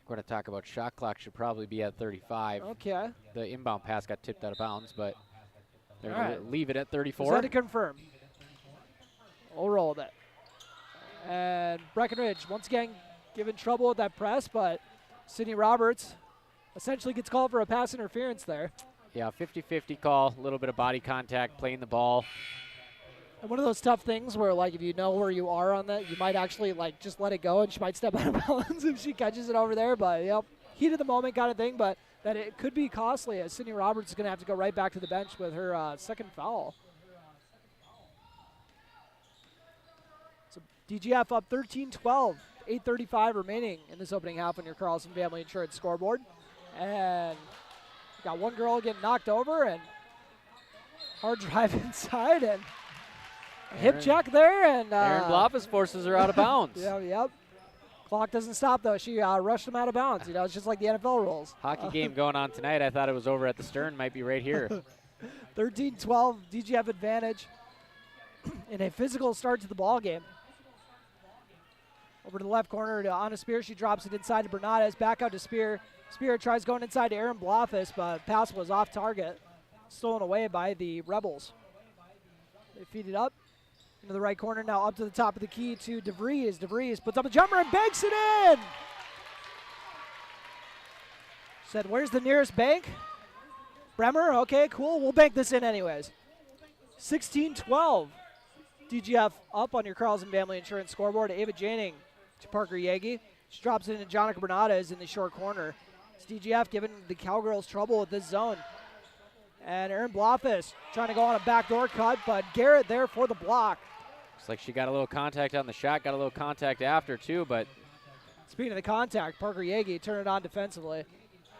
We're going to talk about shot clock. Should probably be at 35. Okay. The inbound pass got tipped out of bounds, but they're All going right. to leave it at 34. Is that to confirm? We'll roll with it. And Breckenridge once again given trouble with that press, but Sydney Roberts essentially gets called for a pass interference there. Yeah, 50-50 call, a little bit of body contact, playing the ball. And one of those tough things where, like, if you know where you are on that, you might actually, like, just let it go, and she might step out of bounds if she catches it over there. But, yep, heat of the moment kind of thing, but that it could be costly, as Sydney Roberts is going to have to go right back to the bench with her second foul. So DGF up 13-12, 8:35 remaining in this opening half on your Carlson Family Insurance scoreboard. And got one girl getting knocked over, and hard drive inside, and a hip check there, and Aaron Blofus forces her out of bounds. Yep. Clock doesn't stop, though. She rushed him out of bounds. You know, it's just like the NFL rules. Hockey game going on tonight. I thought it was over at the Stern. Might be right here. 13-12, DGF advantage in a physical start to the ball game. Over to the left corner to Anna Spear. She drops it inside to Bernades. Back out to Spear. Spear tries going inside to Aaron Blofus, but pass was off target. Stolen away by the Rebels. They feed it up into the right corner. Now up to the top of the key to DeVries. DeVries puts up a jumper and banks it in. Said, where's the nearest bank? Bremer, okay, cool. We'll bank this in anyways. 16-12. DGF up on your Carlson Family Insurance scoreboard. Ava Janing to Parker Yagi. She drops it into Jonica Bernades in the short corner. It's DGF giving the Cowgirls trouble with this zone. And Aaron Blofus trying to go on a backdoor cut, but Garrett there for the block. Looks like she got a little contact on the shot, got a little contact after too, but. Speaking of the contact, Parker Yagi turned it on defensively.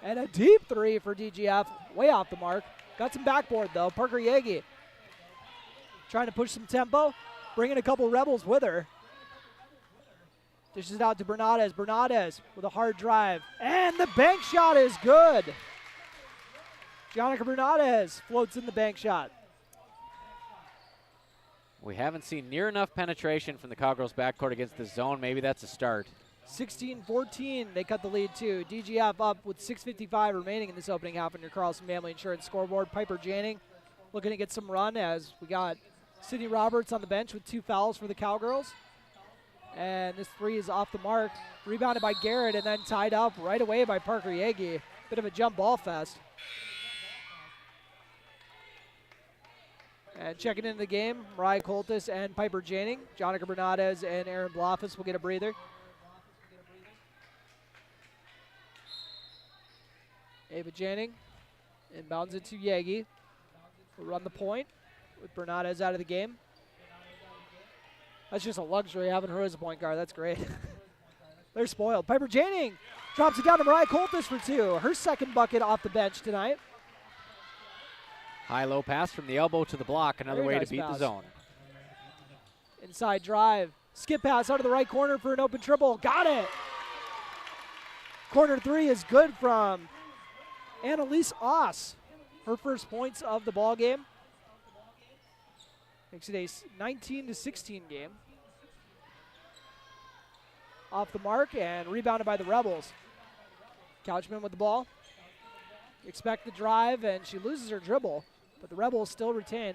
And a deep three for DGF, way off the mark. Got some backboard though, Parker Yagi. Trying to push some tempo, bringing a couple Rebels with her. Dishes it out to Bernades. Bernades with a hard drive. And the bank shot is good. Jonica Bernades floats in the bank shot. We haven't seen near enough penetration from the Cowgirls backcourt against the zone. Maybe that's a start. 16-14, they cut the lead too. DGF up with 6:55 remaining in this opening half on your Carlson Family Insurance scoreboard. Piper Janning looking to get some run as we got Sydney Roberts on the bench with 2 fouls for the Cowgirls. And this three is off the mark. Rebounded by Garrett and then tied up right away by Parker Yagi. Bit of a jump ball fest. And checking into the game, Mariah Coltis and Piper Janning. Jonica Bernades and Aaron Blofus will get a breather. Ava Janning inbounds it to Yagi. Will run the point with Bernades out of the game. That's just a luxury having her as a point guard. That's great. They're spoiled. Piper Janning drops it down to Mariah Coltis for 2. Her second bucket off the bench tonight. High-low pass from the elbow to the block. Another Very way nice to beat pass. the zone. Inside drive. Skip pass out of the right corner for an open triple. Got it. Corner 3 is good from Annalise Oss. Her first points of the ball game. Makes it a 19-16 game. Off the mark and rebounded by the Rebels. Couchman with the ball. Expect the drive, and she loses her dribble, but the Rebels still retain.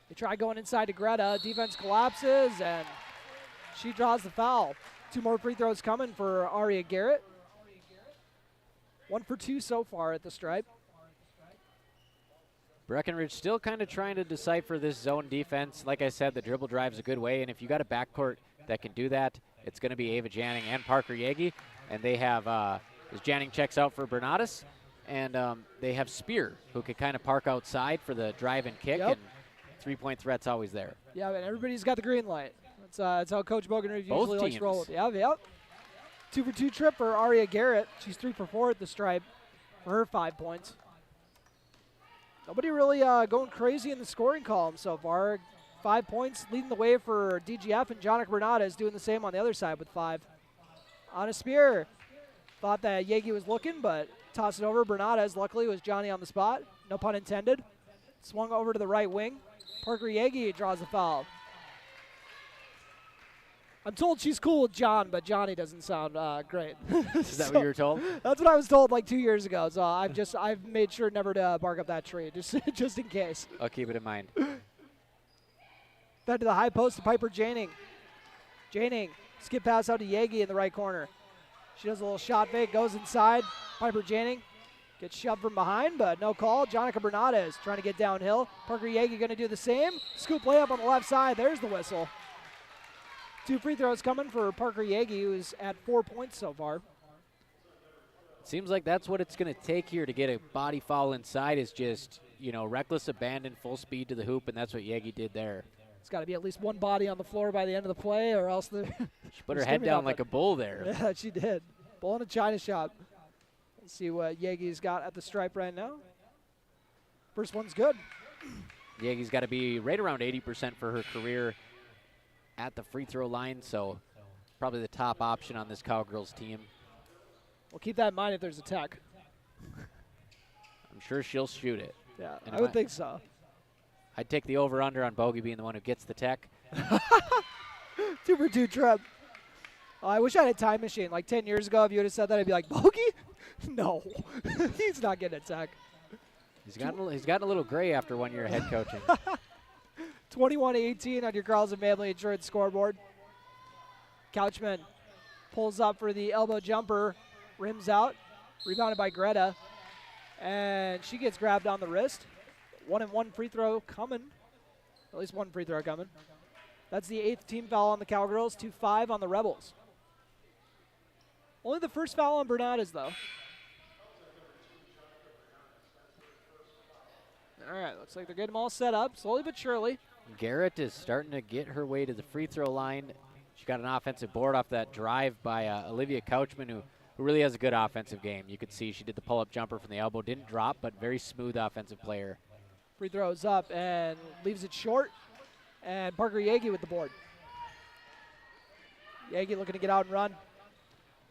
They try going inside to Greta. Defense collapses, and she draws the foul. 2 more free throws coming for Aria Garrett. 1 for 2 so far at the stripe. Breckenridge still kind of trying to decipher this zone defense. Like I said, the dribble drive's a good way, and if you got a backcourt that can do that, it's going to be Ava Janning and Parker Yagi. And they have, as Janning checks out for Bernades, and they have Spear, who could kind of park outside for the drive and kick, and three-point threat's always there. Yeah, and everybody's got the green light. That's how Coach Bogan usually likes to roll with. Yep. 2 for 2 trip for Aria Garrett. She's 3 for 4 at the stripe for her 5 points. Nobody really going crazy in the scoring column so far. 5 points leading the way for DGF, and Jonica Bernades doing the same on the other side with 5. On a Spear. Thought that Yagi was looking, but tossed it over. Bernades, luckily, was Johnny on the spot. No pun intended. Swung over to the right wing. Parker Yagi draws a foul. I'm told she's cool with John, but Johnny doesn't sound great. Is that what you were told? That's what I was told like 2 years ago. So I've made sure never to bark up that tree, just in case. I'll keep it in mind. Then to the high post to Piper Janing. Janing, skip pass out to Yagi in the right corner. She does a little shot fake, goes inside. Piper Janing gets shoved from behind, but no call. Jonica Bernades trying to get downhill. Parker Yagi going to do the same. Scoop layup on the left side. There's the whistle. 2 free throws coming for Parker Yagi, who's at 4 points so far. Seems like that's what it's going to take here to get a body foul inside is just, reckless abandon, full speed to the hoop, and that's what Yagi did there. It's got to be at least one body on the floor by the end of the play, or else she put her head down like a bull there. Yeah, she did. Bull in a China shop. Let's see what Yagi's got at the stripe right now. First one's good. Yagi's got to be right around 80% for her career at the free throw line, so probably the top option on this Cowgirls team. Well, keep that in mind if there's a tech. I'm sure she'll shoot it. Yeah, And I would think so. I'd take the over-under on Bogey being the one who gets the tech. 2 for 2 trip. Oh, I wish I had a time machine. Like 10 years ago, if you would have said that, I'd be like, Bogey? No. He's not getting a tech. He's gotten a little gray after 1 year of head coaching. 21-18 on your Carlson Family Insurance scoreboard. Couchman pulls up for the elbow jumper, rims out, rebounded by Greta, and she gets grabbed on the wrist. 1-and-1 free throw coming. At least 1 free throw coming. That's the 8th team foul on the Cowgirls, 2-5 on the Rebels. Only the first foul on Bernades, though. All right, looks like they're getting them all set up, slowly but surely. Garrett is starting to get her way to the free throw line. She got an offensive board off that drive by Olivia Couchman, who really has a good offensive game. You could see she did the pull-up jumper from the elbow. Didn't drop, but very smooth offensive player. Free throws up and leaves it short. And Parker Yagi with the board. Yagi looking to get out and run.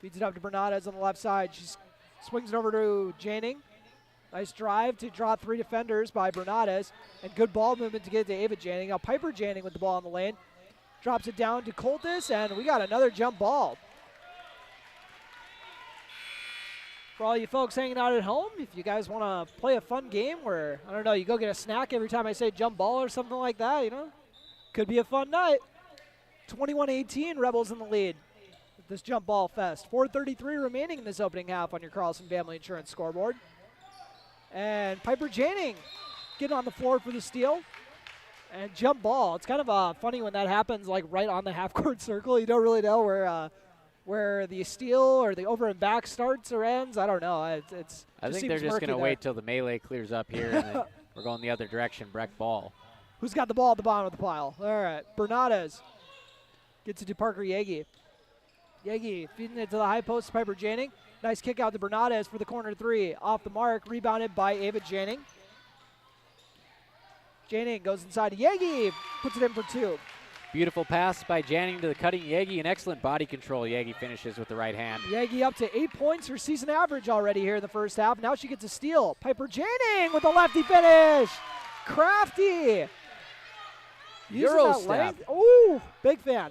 Feeds it up to Bernades on the left side. She swings it over to Janing. Nice drive to draw 3 defenders by Bernades. And good ball movement to get it to Ava Janing. Now Piper Janing with the ball in the lane. Drops it down to Coltis, and we got another jump ball. For all you folks hanging out at home, if you guys want to play a fun game where, I don't know, you go get a snack every time I say jump ball or something like that, could be a fun night. 21-18, Rebels in the lead with this jump ball fest. 4:33 remaining in this opening half on your Carlson Family Insurance scoreboard. And Piper Janing getting on the floor for the steal. And jump ball. It's kind of funny when that happens, like right on the half-court circle. You don't really know where the steal or the over and back starts or ends. I don't know. I think they're just going to wait till the melee clears up here, and then we're going the other direction. Breck ball. Who's got the ball at the bottom of the pile? All right, Bernades gets it to Parker Yagi. Yagi feeding it to the high post, Piper Janing. Nice kick out to Bernades for the corner 3. Off the mark, rebounded by Ava Janing. Janing goes inside to Yagi, puts it in for 2. Beautiful pass by Janing to the cutting Yagi, and excellent body control. Yagi finishes with the right hand. Yagi up to 8 points, her season average already here in the first half. Now she gets a steal. Piper Janing with a lefty finish. Crafty. Euro step. Ooh, big fan.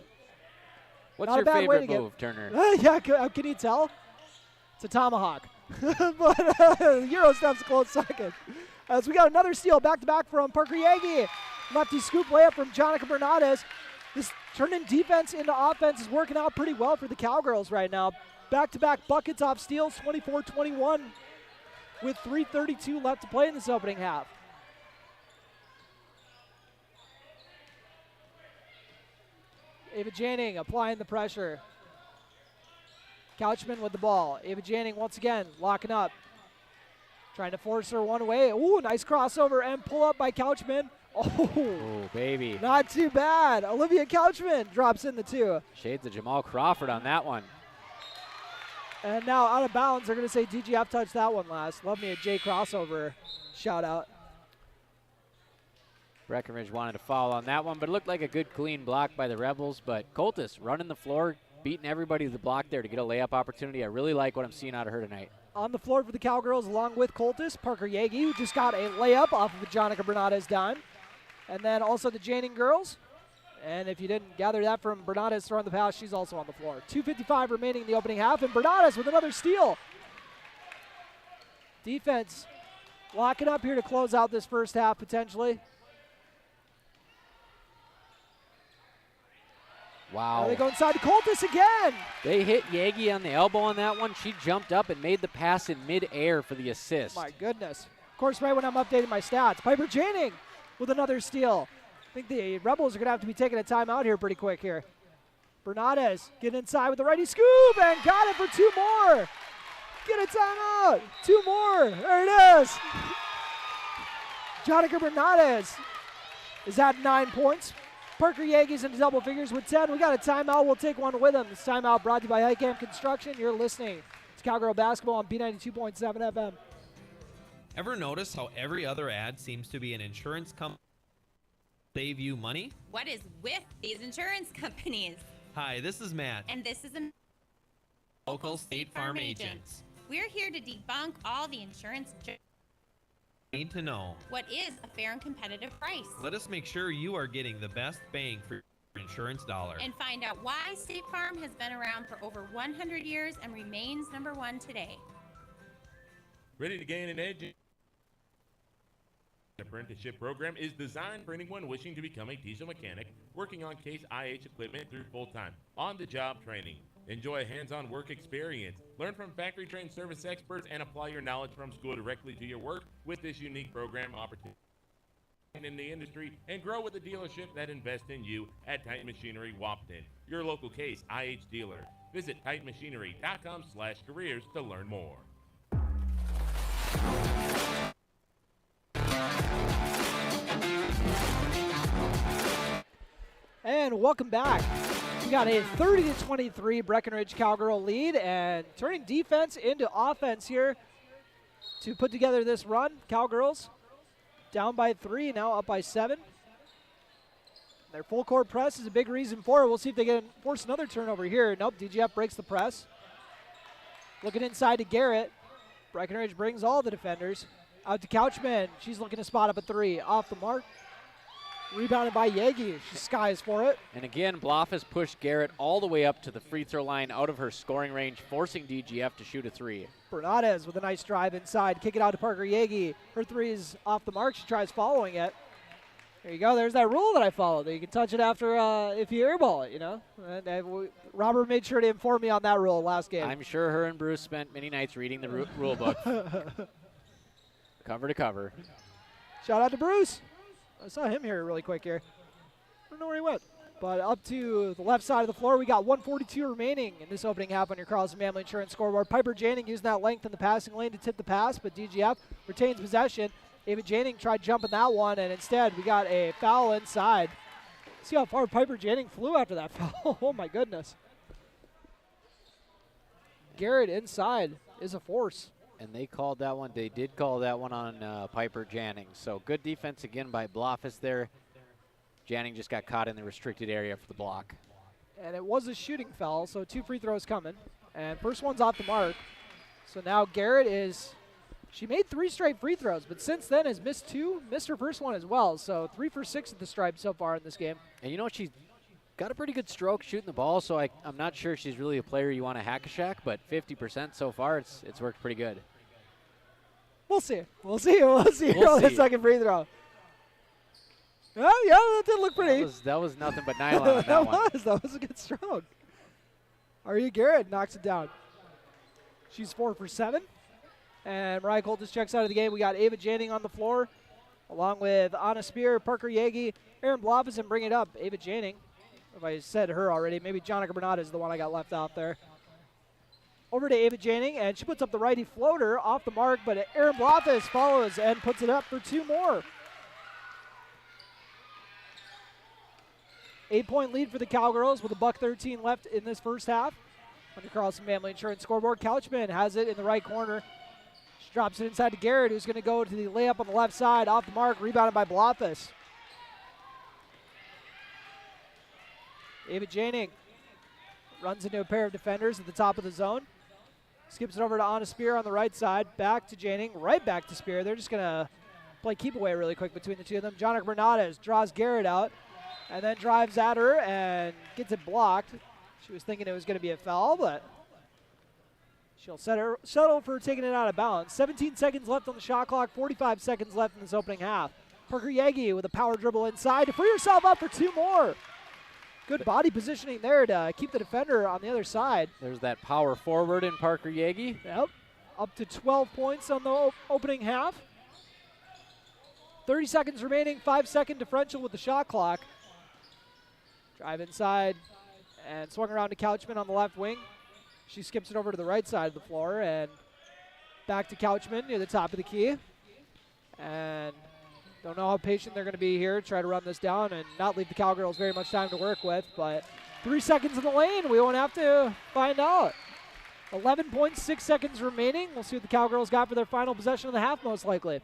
What's Not your a bad way favorite to get- move, Turner? Yeah, can you tell? It's a tomahawk. But Euro step's a close second. As we got another steal back-to-back from Parker Yagi. Lefty scoop layup from Jonica Bernades. This turning defense into offense is working out pretty well for the Cowgirls right now. Back-to-back buckets off steals, 24-21 with 3:32 left to play in this opening half. Ava Janing applying the pressure. Couchman with the ball. Ava Janing once again locking up. Trying to force her one way. Ooh, nice crossover and pull up by Couchman. Oh, baby. Not too bad. Olivia Couchman drops in the 2. Shades of Jamal Crawford on that one. And now out of bounds. They're going to say DGF touched that one last. Love me a J crossover shout out. Breckenridge wanted to foul on that one, but it looked like a good clean block by the Rebels. But Coltis running the floor, beating everybody to the block there to get a layup opportunity. I really like what I'm seeing out of her tonight. on the floor for the Cowgirls along with Coltis. Parker Yagi, who just got a layup off of the Jonica Bernades dime. And then also the Janning girls. And if you didn't gather that from Bernades throwing the pass, she's also on the floor. 2:55 remaining in the opening half, and Bernades with another steal. Defense locking up here to close out this first half potentially. Wow. Now they go inside to Coltis again. They hit Yagi on the elbow on that one. She jumped up and made the pass in midair for the assist. My goodness. Of course, right when I'm updating my stats, Piper Janning with another steal. I think the Rebels are going to have to be taking a timeout here pretty quick here. Bernades get inside with the righty scoop and got it for two more. Get a timeout. Two more. There it is. Jonica Bernades is at 9 points. Parker Yagi's into double figures with 10. We got a timeout. We'll take one with him. This timeout brought to you by High Camp Construction. You're listening to Cowgirl Basketball on B92.7 FM. Ever notice how every other ad seems to be an insurance company save you money? What is with these insurance companies? Hi, this is Matt. And this is a Local State Farm agents. We're here to debunk all the insurance. Need to know. What is a fair and competitive price? Let us make sure you are getting the best bang for your insurance dollar. And find out why State Farm has been around for over 100 years and remains #1 today. Ready to gain an edge? The apprenticeship program is designed for anyone wishing to become a diesel mechanic, working on Case IH equipment through full-time, on-the-job training. Enjoy a hands-on work experience. Learn from factory-trained service experts and apply your knowledge from school directly to your work with this unique program opportunity in the industry, and grow with a dealership that invests in you at Titan Machinery Wapton, your local Case IH dealer. Visit titanmachinery.com/careers to learn more. And welcome back. We got a 30-23 Breckenridge Cowgirl lead, and turning defense into offense here to put together this run. Cowgirls down by 3, now up by 7. Their full court press is a big reason for it. We'll see if they can force another turnover here. Nope, DGF breaks the press. Looking inside to Garrett. Breckenridge brings all the defenders. Out to Couchman. She's looking to spot up a 3. Off the mark. Rebounded by Yagi. She skies for it. And again, Bloff has pushed Garrett all the way up to the free throw line out of her scoring range, forcing DGF to shoot a 3. Bernades with a nice drive inside. Kick it out to Parker Yagi. Her 3 is off the mark. She tries following it. There you go. There's that rule that I follow, that you can touch it after if you airball it, you know. And Robert made sure to inform me on that rule last game. I'm sure her and Bruce spent many nights reading the rule book. Cover to cover. Shout out to Bruce. I saw him here really quick here. I don't know where he went. But up to the left side of the floor, we got 1:42 remaining in this opening half on your Carlson Family Insurance scoreboard. Piper Janning using that length in the passing lane to tip the pass, but DGF retains possession. Ava Janning tried jumping that one, and instead we got a foul inside. See how far Piper Janning flew after that foul. Oh, my goodness. Garrett inside is a force. And they called that one. They did call that one on Piper Janning. So good defense again by Bloffus there. Janning just got caught in the restricted area for the block. And it was a shooting foul, so 2 free throws coming. And first one's off the mark. So now Garrett is, she made 3 straight free throws, but since then has missed 2, missed her first one as well. So 3 for 6 at the stripe so far in this game. And you know, she's got a pretty good stroke shooting the ball, so I'm not sure she's really a player you want to hack-a-shack, but 50% so far, it's worked pretty good. We'll see. We'll see. We'll see. We'll see. The second free throw. Oh, yeah, that did look pretty. That was nothing but nylon on that one. That was a good stroke. Arya Garrett knocks it down. She's 4 for 7. And Mariah Coltis checks out of the game. We got Ava Janning on the floor, along with Anna Spear, Parker Yagi, Aaron Bloffus, and bring it up. Ava Janning. If I said her already, maybe Jonica Bernades is the one I got left out there. Over to Ava Janning, and she puts up the righty floater off the mark, but Aaron Bloffus follows and puts it up for 2 more. 8-point lead for the Cowgirls with $1:13 left in this first half. On the Carlson Family Insurance scoreboard, Couchman has it in the right corner. She drops it inside to Garrett, who's going to go to the layup on the left side, off the mark, rebounded by Bloffus. Ava Janning runs into a pair of defenders at the top of the zone. Skips it over to Anna Spear on the right side. Back to Janing. Right back to Spear. They're just going to play keep away really quick between the two of them. Jonica Bernades draws Garrett out and then drives at her and gets it blocked. She was thinking it was going to be a foul, but she'll settle for taking it out of bounds. 17 seconds left on the shot clock. 45 seconds left in this opening half. Parker Yagi with a power dribble inside to free herself up for 2 more. Good body positioning there to keep the defender on the other side. There's that power forward in Parker Yagi. Yep. Up to 12 points on the opening half. 30 seconds remaining, 5-second differential with the shot clock. Drive inside and swung around to Couchman on the left wing. She skips it over to the right side of the floor and back to Couchman near the top of the key. And don't know how patient they're going to be here. Try to run this down and not leave the Cowgirls very much time to work with. But 3 seconds in the lane. We won't have to find out. 11.6 seconds remaining. We'll see what the Cowgirls got for their final possession of the half, most likely.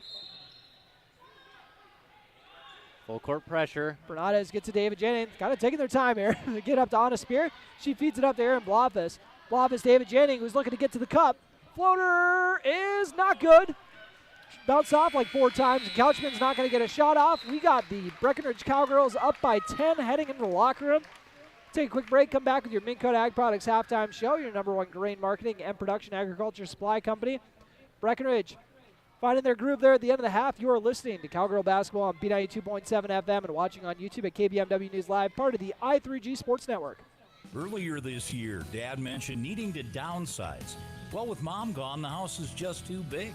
Full court pressure. Bernades gets to David Jennings. Kind of taking their time here to get up to Anna Spear. She feeds it up to Aaron Blofus. Blofus, David Jennings, who's looking to get to the cup. Floater is not good. Bounced off like 4 times. Couchman's not going to get a shot off. We got the Breckenridge Cowgirls up by 10 heading into the locker room. Take a quick break. Come back with your Minn Kota Ag Products halftime show, your #1 grain marketing and production agriculture supply company. Breckenridge finding their groove there at the end of the half. You are listening to Cowgirl Basketball on B92.7 FM and watching on YouTube at KBMW News Live, part of the I3G Sports Network. Earlier this year, Dad mentioned needing to downsize. Well, with Mom gone, the house is just too big.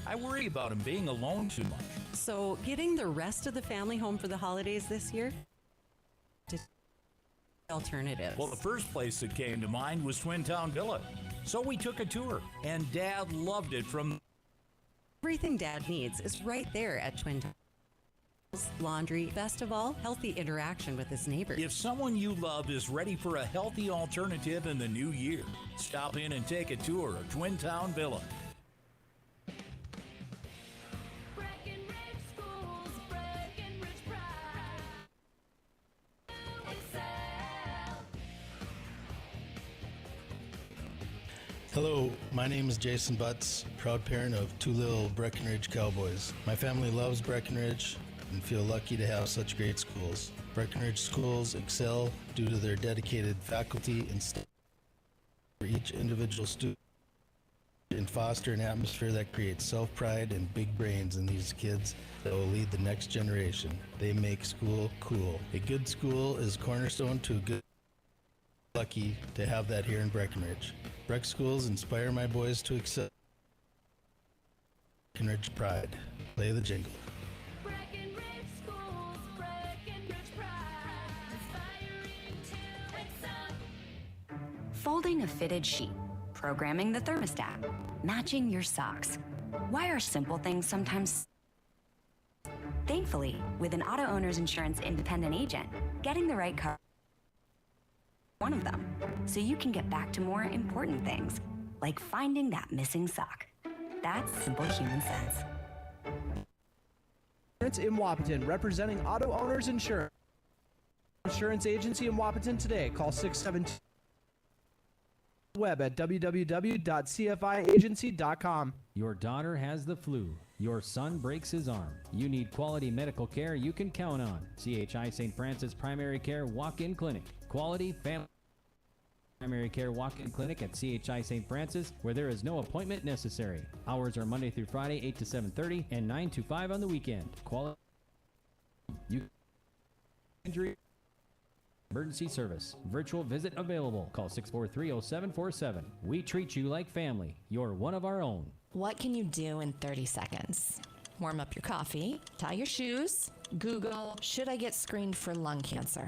I worry about him being alone too much. So getting the rest of the family home for the holidays this year? Alternatives. Well, the first place that came to mind was Twin Town Villa. So we took a tour, and Dad loved it from... Everything Dad needs is right there at Twin Towns. Laundry, best of all, healthy interaction with his neighbors. If someone you love is ready for a healthy alternative in the new year, stop in and take a tour of Twin Town Villa. Breckenridge Schools, Breckenridge Pride. Excel. Hello, my name is Jason Butts, proud parent of 2 little Breckenridge Cowboys. My family loves Breckenridge and feel lucky to have such great schools. Breckenridge schools excel due to their dedicated faculty and staff for each individual student and foster an atmosphere that creates self-pride and big brains in these kids that will lead the next generation. They make school cool. A good school is cornerstone to a good. Lucky to have that here in Breckenridge. Breck schools inspire my boys to excel. Breckenridge pride. Play the jingle. Breckenridge Schools, Breckenridge Pride. Inspiring to excel. Folding a fitted sheet, programming the thermostat, matching your socks. Why are simple things sometimes... Thankfully, with an auto owner's insurance independent agent, getting the right coverage one of them, so you can get back to more important things, like finding that missing sock. That's simple human sense. Insurance in Wapaton, representing auto owners insurance. Insurance agency in Wapaton today. Call 672 web at www.cfiagency.com. Your daughter has the flu. Your son breaks his arm. You need quality medical care you can count on. CHI St. Francis Primary Care Walk-In Clinic. Quality family primary care walk-in clinic at CHI St. Francis, where there is no appointment necessary. Hours are Monday through Friday, 8 to 7:30 and 9 to 5 on the weekend. Quality injury emergency service. Virtual visit available. Call 643-0747. We treat you like family. You're one of our own. What can you do in 30 seconds? Warm up your coffee, tie your shoes, Google, should I get screened for lung cancer?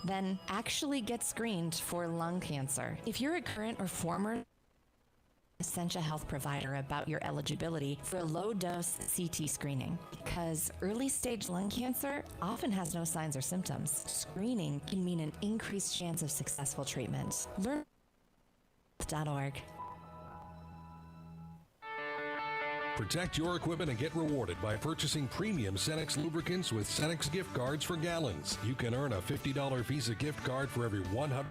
Then actually get screened for lung cancer. If you're a current or former Essentia Health provider about your eligibility for a low-dose CT screening, because early-stage lung cancer often has no signs or symptoms. Screening can mean an increased chance of successful treatment. Learn.org. Protect your equipment and get rewarded by purchasing premium Cenex lubricants with Cenex gift cards for gallons. You can earn a $50 Visa gift card for every 100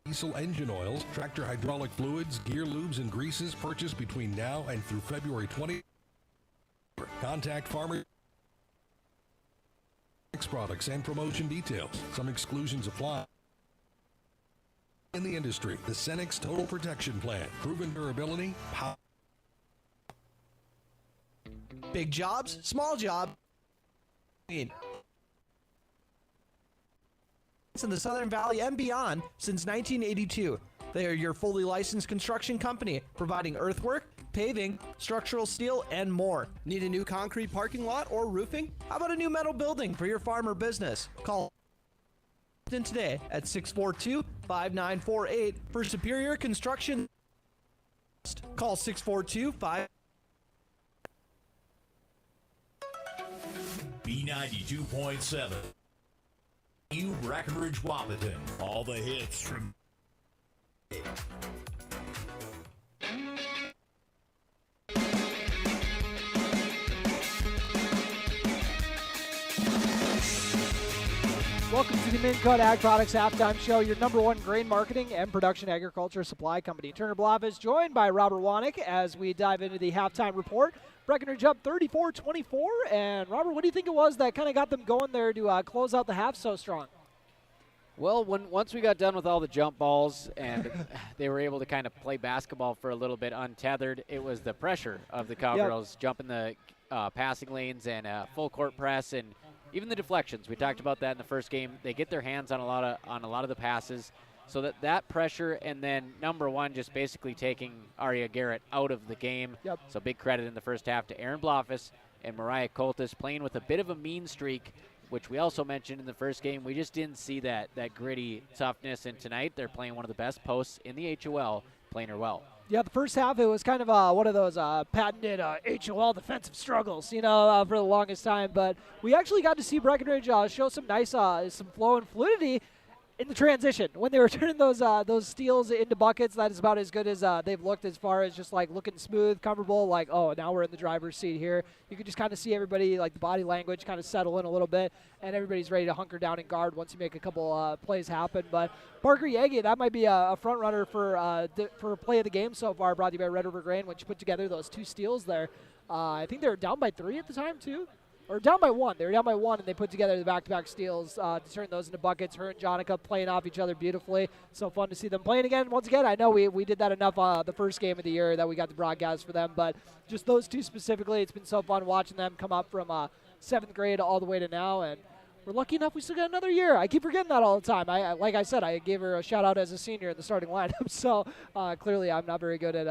diesel engine oils, tractor hydraulic fluids, gear lubes, and greases purchased between now and through February 20. Contact Farmer products and promotion details. Some exclusions apply. In the industry, the Cenex Total Protection Plan. Proven durability, power. Big jobs, small job. In the Southern Valley and beyond since 1982. They are your fully licensed construction company, providing earthwork, paving, structural steel, and more. Need a new concrete parking lot or roofing? How about a new metal building for your farm or business? Call in today at 642-5948 for superior construction. Call 642-5. B92.7. You Breckenridge Wahpeton. All the hits from. Welcome to the Minn-Kut Ag Products Halftime Show, your number one grain marketing and production agriculture supply company. Turner Bluff is joined by Robert Wanick as we dive into the halftime report. Breckenridge up 34-24, and Robert, what do you think it was that kind of got them going there to close out the half so strong? Well, once we got done with all the jump balls and they were able to kind of play basketball for a little bit untethered, it was the pressure of the Cowgirls jumping the passing lanes and full court press and even the deflections. We talked about that in the first game. They get their hands on a lot of the passes, so that pressure, and then number one, just basically taking Aria Garrett out of the game. Yep. So big credit in the first half to Aaron Blofis and Mariah Coltis playing with a bit of a mean streak, which we also mentioned in the first game. We just didn't see that gritty toughness, and tonight they're playing one of the best posts in the HOL, playing her well. Yeah, the first half, it was kind of one of those patented HOL defensive struggles, for the longest time. But we actually got to see Breckenridge show some nice some flow and fluidity in the transition. When they were turning those steals into buckets, that is about as good as they've looked as far as just, looking smooth, comfortable, now we're in the driver's seat here. You could just kind of see everybody, the body language kind of settle in a little bit, and everybody's ready to hunker down and guard once you make a couple plays happen. But Parker Yagi, that might be a front runner for play of the game so far, brought to you by Red River Grain, when she put together those two steals there. I think they were down by 3 at the time, too. Or down by 1. They were down by 1, and they put together the back-to-back steals to turn those into buckets. Her and Jonica playing off each other beautifully. So fun to see them playing again. Once again, I know we did that enough the first game of the year that we got the broadcast for them, but just those two specifically, it's been so fun watching them come up from 7th grade all the way to now, and we're lucky enough we still got another year. I keep forgetting that all the time. Like I said, I gave her a shout-out as a senior in the starting lineup, so clearly I'm not very good at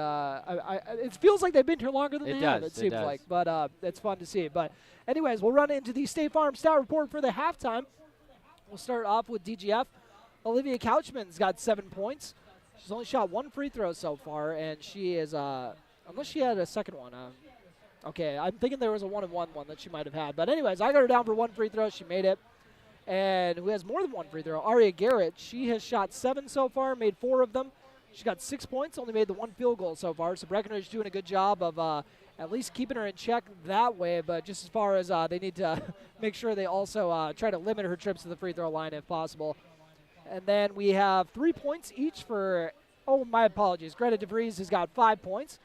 it feels like they've been here longer than they have, it seems like. But it's fun to see. But anyways, we'll run into the State Farm stat report for the halftime. We'll start off with DGF. Olivia Couchman's got 7 points. She's only shot 1 free throw so far, and she is, unless she had a second one. Okay, I'm thinking there was a 1-1 one that she might have had. But anyways, I got her down for 1 free throw. She made it. And who has more than 1 free throw? Aria Garrett. She has shot 7 so far, made 4 of them. She got 6 points, only made the 1 field goal so far. So Breckenridge doing a good job of at least keeping her in check that way. But just as far as they need to make sure they also try to limit her trips to the free throw line if possible. And then we have 3 points each for, my apologies. Greta DeVries has got 5 points.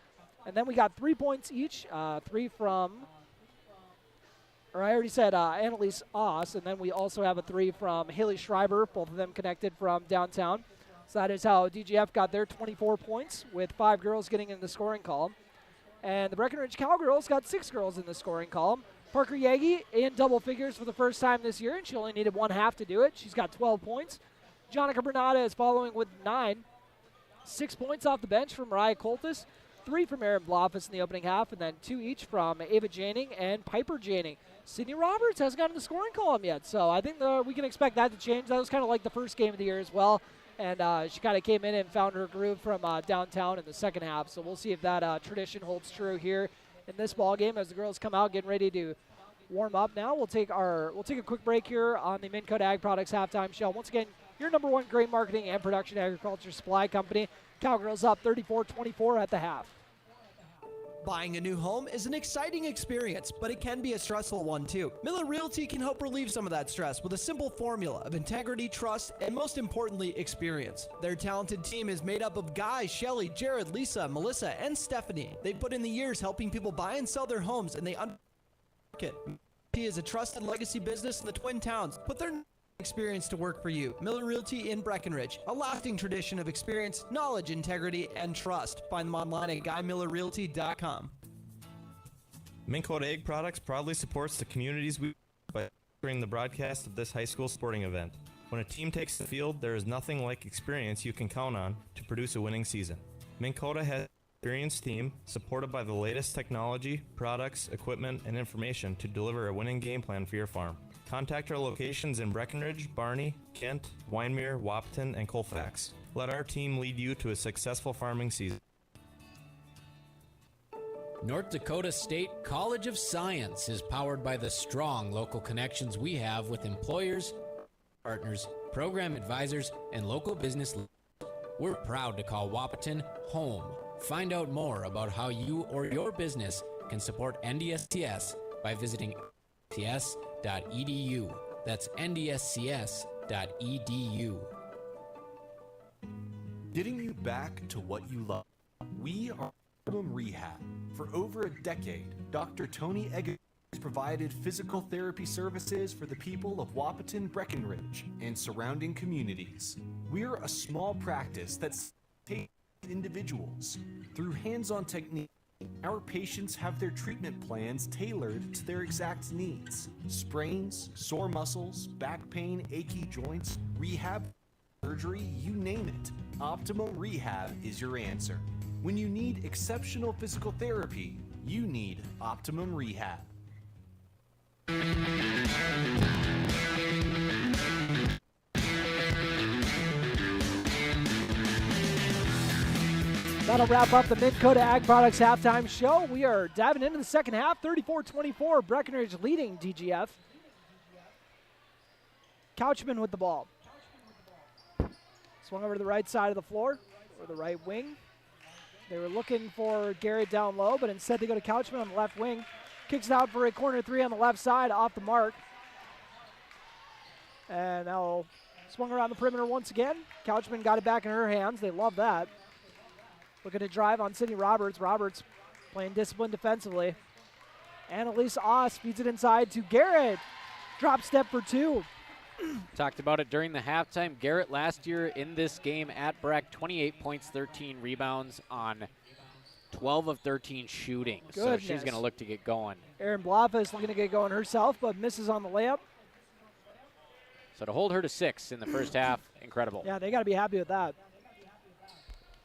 And then we got 3 points each, 3 from, or I already said Annalise Oss, and then we also have a 3 from Haley Schreiber, both of them connected from downtown. So that is how DGF got their 24 points, with 5 girls getting in the scoring column. And the Breckenridge Cowgirls got 6 girls in the scoring column. Parker Yagi in double figures for the first time this year, and she only needed 1/2 to do it. She's got 12 points. Jonica Bernada is following with 9. 6 points off the bench from Mariah Coltis. 3 from Aaron Blofis in the opening half, and then 2 each from Ava Janing and Piper Janing. Sydney Roberts hasn't gotten the scoring column yet, so I think we can expect that to change. That was kind of like the first game of the year as well, and she kind of came in and found her groove from downtown in the second half, so we'll see if that tradition holds true here in this ball game as the girls come out getting ready to warm up now. We'll take a quick break here on the Minn-Kut Ag Products Halftime Show. Once again, your number one grain marketing and production agriculture supply company. Cowgirls up 34-24 at the half. Buying a new home is an exciting experience, but it can be a stressful one too. Miller Realty can help relieve some of that stress with a simple formula of integrity, trust, and most importantly, experience. Their talented team is made up of Guy, Shelly, Jared, Lisa, Melissa, and Stephanie. They put in the years helping people buy and sell their homes, and they market. He is a trusted legacy business in the Twin Towns. Put their experience to work for you. Miller Realty in Breckenridge, a lasting tradition of experience, knowledge, integrity, and trust. Find them online at GuyMillerRealty.com. Minn Kota Egg Products proudly supports the communities we by sponsoring the broadcast of this high school sporting event. When a team takes the field, there is nothing like experience you can count on to produce a winning season. Minn Kota has an experienced team supported by the latest technology, products, equipment, and information to deliver a winning game plan for your farm. Contact our locations in Breckenridge, Barney, Kent, Wyndmere, Wahpeton, and Colfax. Let our team lead you to a successful farming season. North Dakota State College of Science is powered by the strong local connections we have with employers, partners, program advisors, and local business leaders. We're proud to call Wahpeton home. Find out more about how you or your business can support NDSCS by visiting ndscs.edu. That's ndscs.edu. Getting you back to what you love. We are Optimum Rehab. For over a decade, Dr. Tony Eggman has provided physical therapy services for the people of Wahpeton, Breckenridge, and surrounding communities. We're a small practice that takes individuals through hands-on technique. Our patients have their treatment plans tailored to their exact needs. Sprains, sore muscles, back pain, achy joints, rehab, surgery, you name it. Optimum Rehab is your answer. When you need exceptional physical therapy, you need Optimum Rehab. That'll wrap up the Minn Kota Ag Products halftime show. We are diving into the second half, 34-24, Breckenridge leading DGF. Couchman with the ball. Swung over to the right side of the floor, or the right wing. They were looking for Garrett down low, but instead they go to Couchman on the left wing. Kicks it out for a corner three on the left side, off the mark. And now swung around the perimeter once again. Couchman got it back in her hands. They love that. Looking to drive on Sydney Roberts. Roberts playing disciplined defensively. Annalise Oss feeds it inside to Garrett. Drop step for two. Talked about it during the halftime. Garrett last year in this game at Breck, 28 points, 13 rebounds on 12 of 13 shooting. Goodness. So she's going to look to get going. Erin Blofeld looking to get going herself, but misses on the layup. So to hold her to 6 in the first half, incredible. Yeah, they got to be happy with that.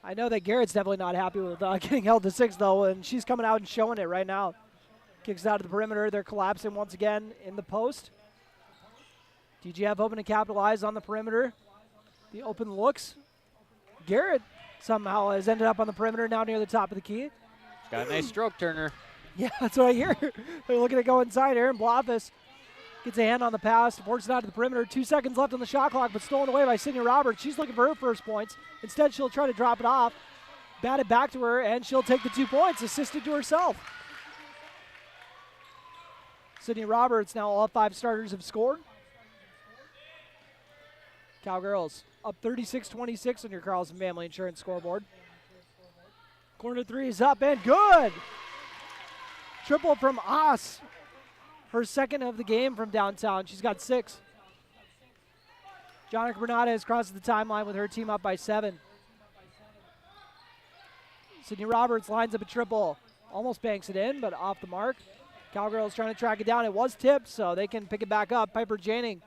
I know that Garrett's definitely not happy with getting held to 6, though, and she's coming out and showing it right now. Kicks out of the perimeter. They're collapsing once again in the post. DGF hoping to capitalize on the perimeter. The open looks. Garrett somehow has ended up on the perimeter now near the top of the key. She's got a nice stroke turner. Yeah, that's what I hear. They're looking to go inside. Erin Blofeld gets a hand on the pass, works it out to the perimeter. 2 seconds left on the shot clock, but stolen away by Sydney Roberts. She's looking for her first points. Instead, she'll try to drop it off, bat it back to her, and she'll take the 2 points, assisted to herself. Sydney Roberts, now all 5 starters have scored. Cowgirls up 36-26 on your Carlson Family Insurance scoreboard. Corner 3 is up and good. Triple from Oss. Her second of the game from downtown. She's got 6. Jonica Bernardes crosses the timeline with her team up by 7. Sydney Roberts lines up a triple. Almost banks it in, but off the mark. Cowgirls trying to track it down. It was tipped, so they can pick it back up. Piper Janing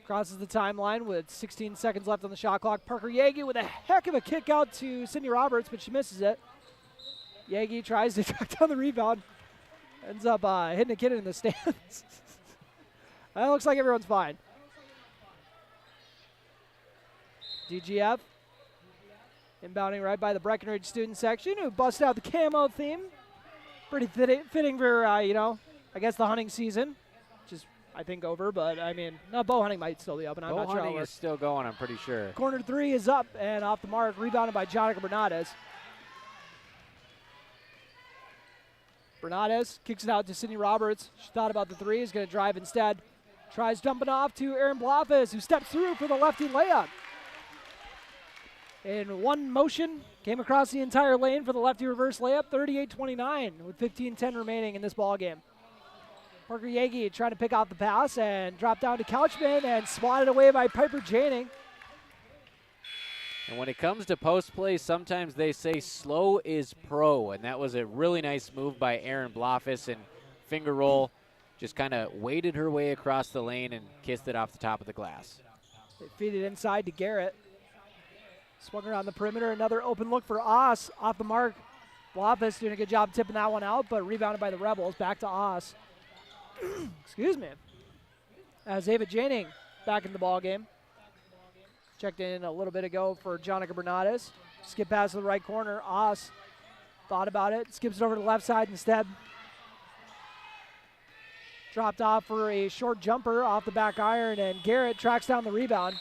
crosses the timeline with 16 seconds left on the shot clock. Parker Yagi with a heck of a kick out to Sydney Roberts, but she misses it. Yagi tries to track down the rebound. Ends up hitting a kid in the stands. It looks like everyone's fine. DGF inbounding right by the Breckenridge student section, who busted out the camo theme. Pretty fitting for, I guess the hunting season, which is, I think, over. But, I mean, no, bow hunting might still be open. I'm not sure. Bow hunting is still going, I'm pretty sure. Corner 3 is up and off the mark. Rebounded by Jonica Bernardes. Bernades kicks it out to Sydney Roberts. She thought about the three, is going to drive instead. Tries dumping off to Erin Blofis, who steps through for the lefty layup. In one motion, came across the entire lane for the lefty reverse layup, 38-29 with 15-10 remaining in this ball game. Parker Yagi trying to pick off the pass and drop down to Couchman and swatted away by Piper Janing. And when it comes to post play, sometimes they say slow is pro, and that was a really nice move by Erin Blofis, and finger roll just kind of waded her way across the lane and kissed it off the top of the glass. They feed it inside to Garrett. Swung around the perimeter, another open look for Oss, off the mark. Blofis doing a good job tipping that one out, but rebounded by the Rebels. Back to Oss. Excuse me. As Ava Janing back in the ball game. Checked in a little bit ago for Jonica Bernades. Skip pass to the right corner. Oss thought about it, skips it over to the left side instead. Dropped off for a short jumper off the back iron, and Garrett tracks down the rebound,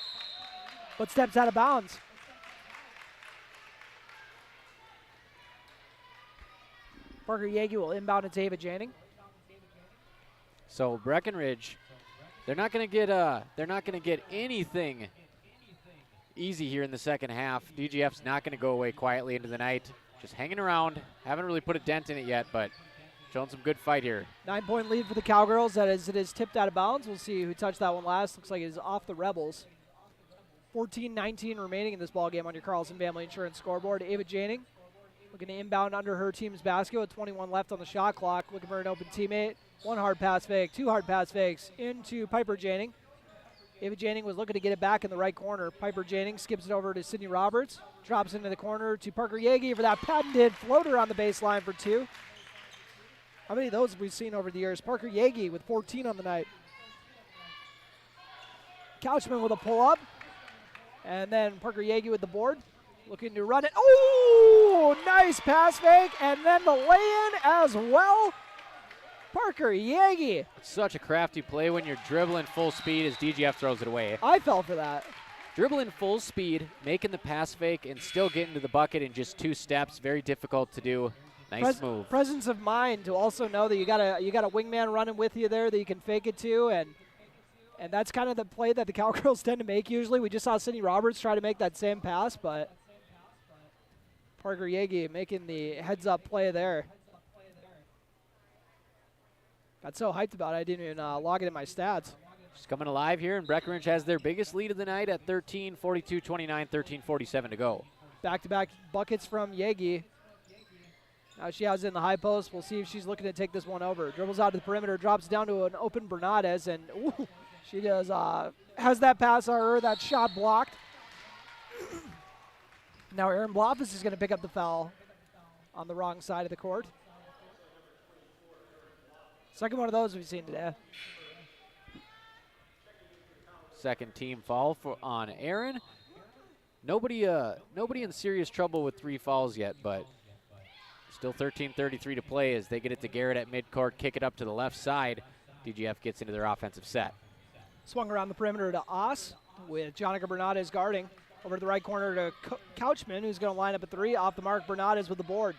but steps out of bounds. Parker Yagi will inbound it to Ava Janing. So Breckenridge, they're not going to get anything easy here in the second half. DGF's not going to go away quietly into the night. Just hanging around. Haven't really put a dent in it yet, but showing some good fight here. 9-point lead for the Cowgirls. That is, it is tipped out of bounds. We'll see who touched that one last. Looks like it is off the Rebels. 14-19 remaining in this ball game on your Carlson Family Insurance scoreboard. Ava Janing looking to inbound under her team's basket with 21 left on the shot clock. Looking for an open teammate. One hard pass fake, two hard pass fakes into Piper Janing. Ava Janing was looking to get it back in the right corner. Piper Janing skips it over to Sydney Roberts. Drops into the corner to Parker Yagi for that patented floater on the baseline for two. How many of those have we seen over the years? Parker Yagi with 14 on the night. Couchman with a pull-up. And then Parker Yagi with the board. Looking to run it. Oh, nice pass fake. And then the lay-in as well. Parker Yagi. Such a crafty play when you're dribbling full speed as DGF throws it away. I fell for that. Dribbling full speed, making the pass fake, and still getting to the bucket in just 2 steps. Very difficult to do. Nice move. Presence of mind to also know that you got a wingman running with you there that you can fake it to, and that's kind of the play that the Cowgirls tend to make usually. We just saw Sydney Roberts try to make that same pass, but Parker Yagi making the heads-up play there. Got so hyped about it, I didn't even log it in my stats. Just coming alive here, and Breckenridge has their biggest lead of the night at 13-42-29, 13-47 to go. Back-to-back buckets from Yagi. Now she has it in the high post. We'll see if she's looking to take this one over. Dribbles out to the perimeter, drops down to an open Bernades, and ooh, she does has that pass or that shot blocked. Now Erin Blofis is going to pick up the foul on the wrong side of the court. Second one of those we've seen today. Second team foul on Erin. Nobody in serious trouble with 3 fouls yet, but still 13:33 to play as they get it to Garrett at midcourt, kick it up to the left side. DGF gets into their offensive set. Swung around the perimeter to Oss with Jonica Bernades guarding. Over to the right corner to Couchman, who's going to line up a 3. Off the mark, Bernades with the board.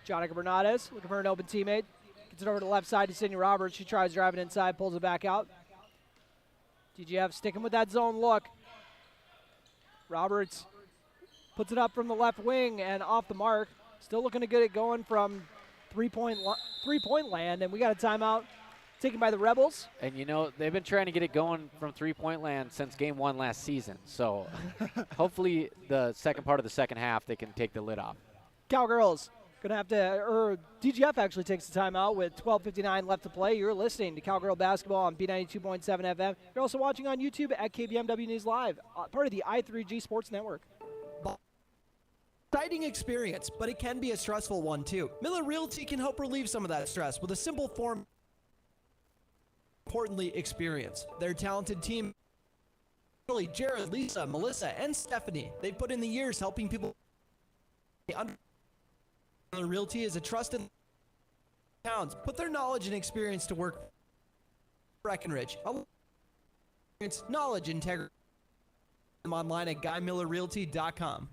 Jonica Bernades looking for an open teammate. Gets it over to the left side to Sydney Roberts. She tries driving inside, pulls it back out. DGF sticking with that zone look. Roberts puts it up from the left wing and off the mark. Still looking to get it going from three-point land, and we got a timeout taken by the Rebels. And, you know, they've been trying to get it going from three-point land since game 1 last season. So hopefully the second part of the second half they can take the lid off. Cowgirls going to have to, or DGF actually takes the timeout with 12:59 left to play. You're listening to Cowgirl Basketball on B92.7 FM. You're also watching on YouTube at KBMW News Live, part of the I3G Sports Network. Exciting experience, but it can be a stressful one too. Miller Realty can help relieve some of that stress with a simple form. Importantly, experience. Their talented team, Jared, Lisa, Melissa, and Stephanie, they've put in the years helping people. Miller Realty is a trusted towns. Put their knowledge and experience to work. Breckenridge, knowledge, integrity. I'm online at GuyMillerRealty.com.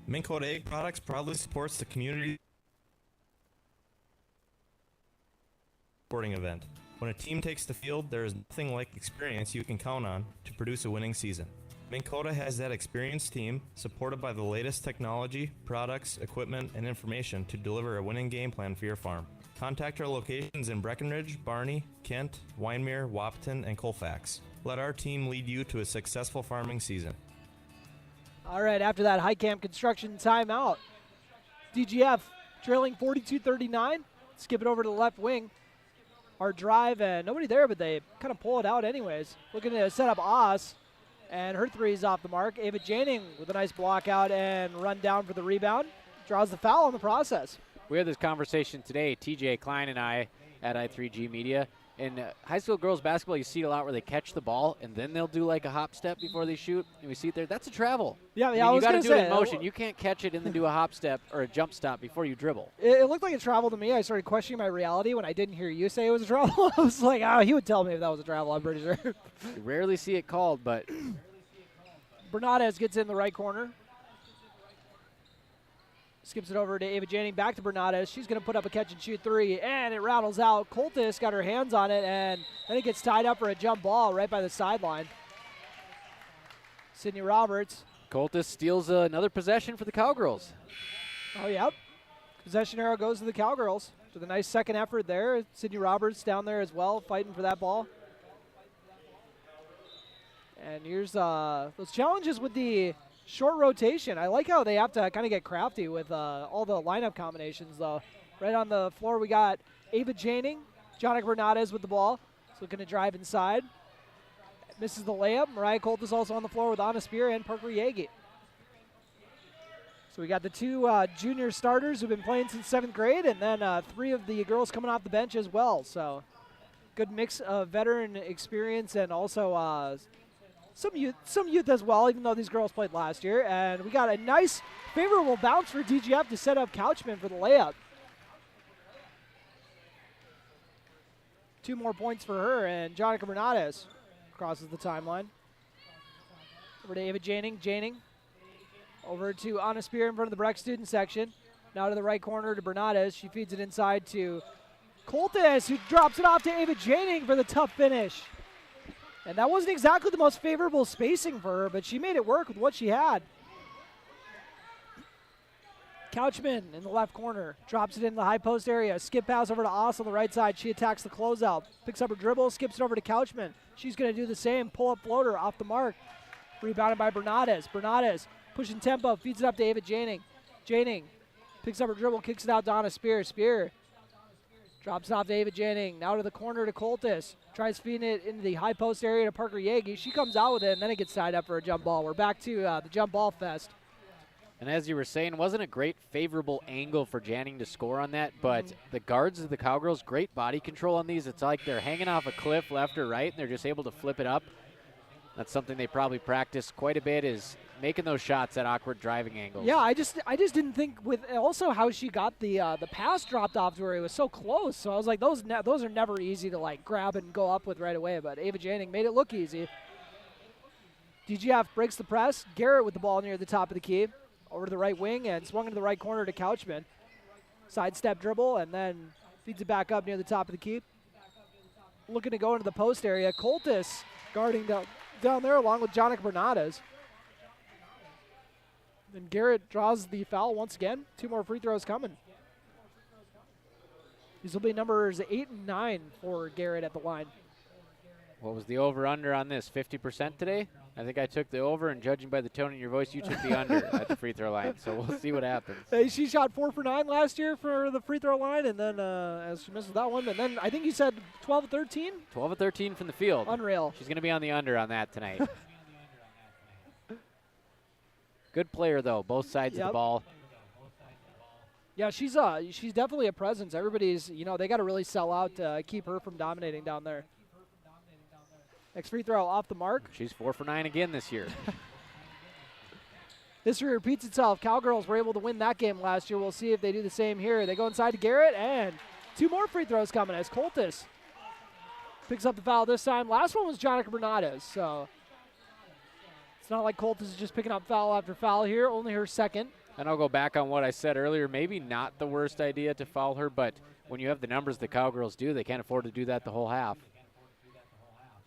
Minn Kota Egg Products proudly supports the community sporting event. When a team takes the field, there is nothing like experience you can count on to produce a winning season. Minn Kota has that experienced team, supported by the latest technology, products, equipment, and information to deliver a winning game plan for your farm. Contact our locations in Breckenridge, Barney, Kent, Wyndmere, Wahpeton, and Colfax. Let our team lead you to a successful farming season. All right, after that high camp construction timeout, DGF trailing 42-39. Skip it over to the left wing. Our drive, and nobody there, but they kind of pull it out anyways. Looking to set up Oz, and her three is off the mark. Ava Janing with a nice block out and run down for the rebound. Draws the foul in the process. We had this conversation today, TJ Klein and I, at I3G Media. In high school girls basketball, you see it a lot where they catch the ball and then they'll do like a hop step before they shoot. And we see it there. That's a travel. Yeah, I mean, I was you got to gonna do it say, in motion. You can't catch it and then do a hop step or a jump stop before you dribble. It looked like a travel to me. I started questioning my reality when I didn't hear you say it was a travel. I was like, oh, he would tell me if that was a travel, I'm pretty sure. You rarely see it called, but Bernadez gets in the right corner. Skips it over to Ava Janing, back to Bernadez. She's going to put up a catch-and-shoot three, and it rattles out. Coltis got her hands on it, and then it gets tied up for a jump ball right by the sideline. Sydney Roberts. Coltis steals another possession for the Cowgirls. Oh, yep. Possession arrow goes to the Cowgirls. With a nice second effort there. Sydney Roberts down there as well, fighting for that ball. And here's those challenges with the short rotation. I like how they have to kind of get crafty with all the lineup combinations, though. Right on the floor, we got Ava Janing, Jonica Bernadez with the ball. She's looking to drive inside. Misses the layup. Mariah Colt is also on the floor with Anna Spear and Parker Yagi. So we got the two junior starters who've been playing since 7th grade, and then 3 of the girls coming off the bench as well. So good mix of veteran experience and also some youth as well, even though these girls played last year. And we got a nice, favorable bounce for DGF to set up Couchman for the layup. 2 more points for her, and Jonica Bernadez crosses the timeline. Over to Ava Janing. Janing over to Anna Spear in front of the Breck student section. Now to the right corner to Bernadez. She feeds it inside to Coltis, who drops it off to Ava Janing for the tough finish. And that wasn't exactly the most favorable spacing for her, but she made it work with what she had. Couchman in the left corner, drops it in the high post area. Skip pass over to Oss on the right side. She attacks the closeout, picks up her dribble, skips it over to Couchman. She's going to do the same, pull-up floater off the mark. Rebounded by Bernadez. Bernadez pushing tempo, feeds it up to Ava Janing. Janing picks up her dribble, kicks it out to Anna Spear. Spear drops it off to Ava Janing. Now to the corner to Coltis. Tries feeding it into the high post area to Parker Yagi. She comes out with it, and then it gets tied up for a jump ball. We're back to the jump ball fest. And as you were saying, wasn't a great favorable angle for Janning to score on that, but the guards of the Cowgirls, great body control on these. It's like they're hanging off a cliff left or right, and they're just able to flip it up. That's something they probably practice quite a bit, is making those shots at awkward driving angles. Yeah, I just didn't think with also how she got the pass dropped off to her. It was so close. So I was like, those are never easy to like grab and go up with right away. But Ava Janing made it look easy. DGF breaks the press. Garrett with the ball near the top of the key. Over to the right wing and swung into the right corner to Couchman. Sidestep dribble and then feeds it back up near the top of the key. Looking to go into the post area. Coltis guarding down there along with Jonica Bernadez. And Garrett draws the foul once again. 2 more free throws coming. These will be numbers 8 and 9 for Garrett at the line. What was the over-under on this? 50% today? I think I took the over, and judging by the tone in your voice, you took the under at the free throw line. So we'll see what happens. She shot 4 for 9 last year for the free throw line, and then as she misses that one, and then I think you said 12 of 13? 12 of 13 from the field. Unreal. She's going to be on the under on that tonight. Good player, though, both sides of the ball. Yeah, she's definitely a presence. Everybody's, they got to really sell out to keep her from dominating down there. Next free throw off the mark. She's 4 for 9 again this year. History repeats itself. Cowgirls were able to win that game last year. We'll see if they do the same here. They go inside to Garrett, and 2 more free throws coming as Coltis picks up the foul this time. Last one was Jonica Bernadez, so it's not like Coltis is just picking up foul after foul here. Only her second. And I'll go back on what I said earlier. Maybe not the worst idea to foul her, but when you have the numbers the Cowgirls do, they can't afford to do that the whole half.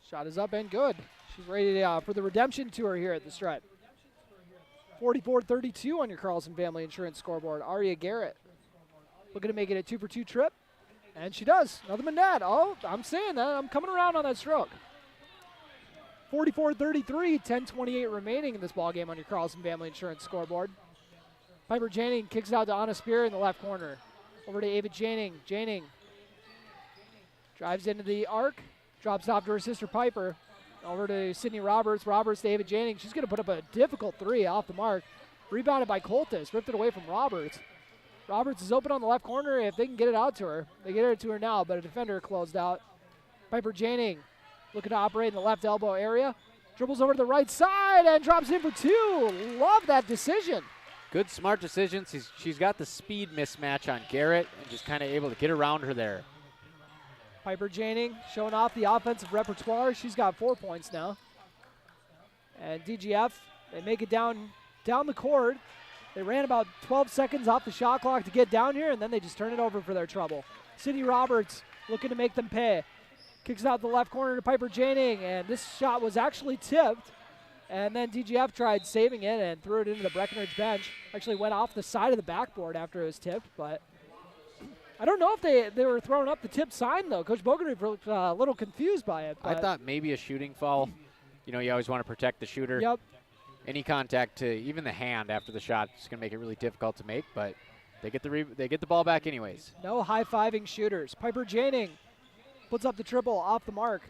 Shot is up and good. She's ready for the redemption tour here at the stripe. 44-32 on your Carlson Family Insurance scoreboard. Aria Garrett looking to make it a 2-for-2 trip, and she does. Nothing but net. Oh, I'm saying that. I'm coming around on that stroke. 44-33, 10:28 remaining in this ball game on your Carlson Family Insurance scoreboard. Piper Janing kicks it out to Anna Spear in the left corner. Over to Ava Janing. Janing drives into the arc, drops off to her sister Piper. Over to Sydney Roberts. Roberts to Ava Janing. She's going to put up a difficult three off the mark. Rebounded by Coltis. Ripped it away from Roberts. Roberts is open on the left corner if they can get it out to her. They get it to her now, but a defender closed out. Piper Janing looking to operate in the left elbow area. Dribbles over to the right side and drops in for two. Love that decision. Good, smart decisions. She's got the speed mismatch on Garrett and just kind of able to get around her there. Piper Janing showing off the offensive repertoire. She's got 4 points now. And DGF, they make it down the court. They ran about 12 seconds off the shot clock to get down here, and then they just turn it over for their trouble. Sydney Roberts looking to make them pay. Kicks out the left corner to Piper Janing, and this shot was actually tipped. And then DGF tried saving it and threw it into the Breckenridge bench. Actually went off the side of the backboard after it was tipped, but I don't know if they were throwing up the tip sign, though. Coach Bogenreef looked a little confused by it. I thought maybe a shooting foul. You know, you always want to protect the shooter. Yep. Any contact to even the hand after the shot is going to make it really difficult to make, but they get the ball back anyways. No high-fiving shooters. Piper Janing puts up the triple off the mark.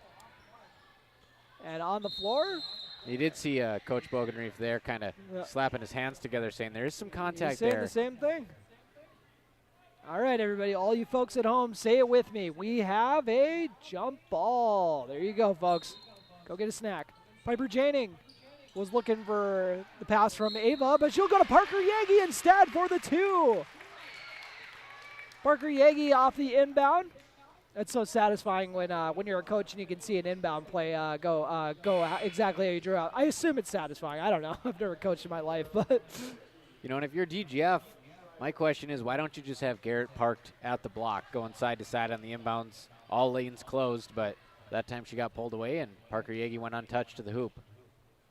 And on the floor. You did see Coach Bogenreef there kind of slapping his hands together saying there is some contact there. The same thing. All right, everybody, all you folks at home, say it with me. We have a jump ball. There you go, folks. Go get a snack. Piper Janing was looking for the pass from Ava, but she'll go to Parker Yagi instead for the two. Parker Yagi off the inbound. That's so satisfying when you're a coach and you can see an inbound play go exactly how you drew out. I assume it's satisfying. I don't know. I've never coached in my life, but. You know, and if you're DGF, my question is, why don't you just have Garrett parked at the block, going side to side on the inbounds, all lanes closed, but that time she got pulled away and Parker Yagi went untouched to the hoop.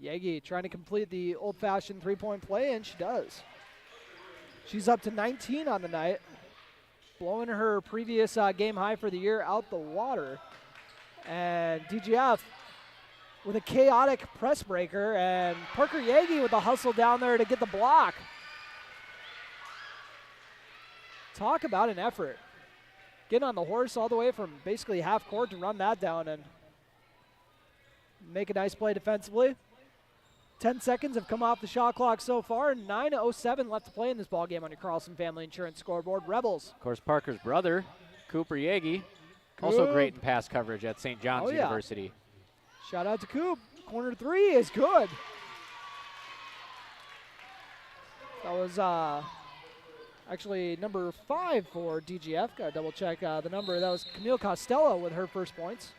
Yagi trying to complete the old-fashioned three-point play, and she does. She's up to 19 on the night, blowing her previous game high for the year out the water. And DGF with a chaotic press breaker, and Parker Yagi with a hustle down there to get the block. Talk about an effort. Getting on the horse all the way from basically half court to run that down and make a nice play defensively. 10 seconds have come off the shot clock so far. 9:07 left to play in this ball game on your Carlson Family Insurance scoreboard. Rebels. Of course, Parker's brother, Cooper Yagi, also great in pass coverage at St. John's University. Shout out to Coop. Corner three is good. That was actually number 5 for DGF. Got to double check the number. That was Camille Costello with her first points.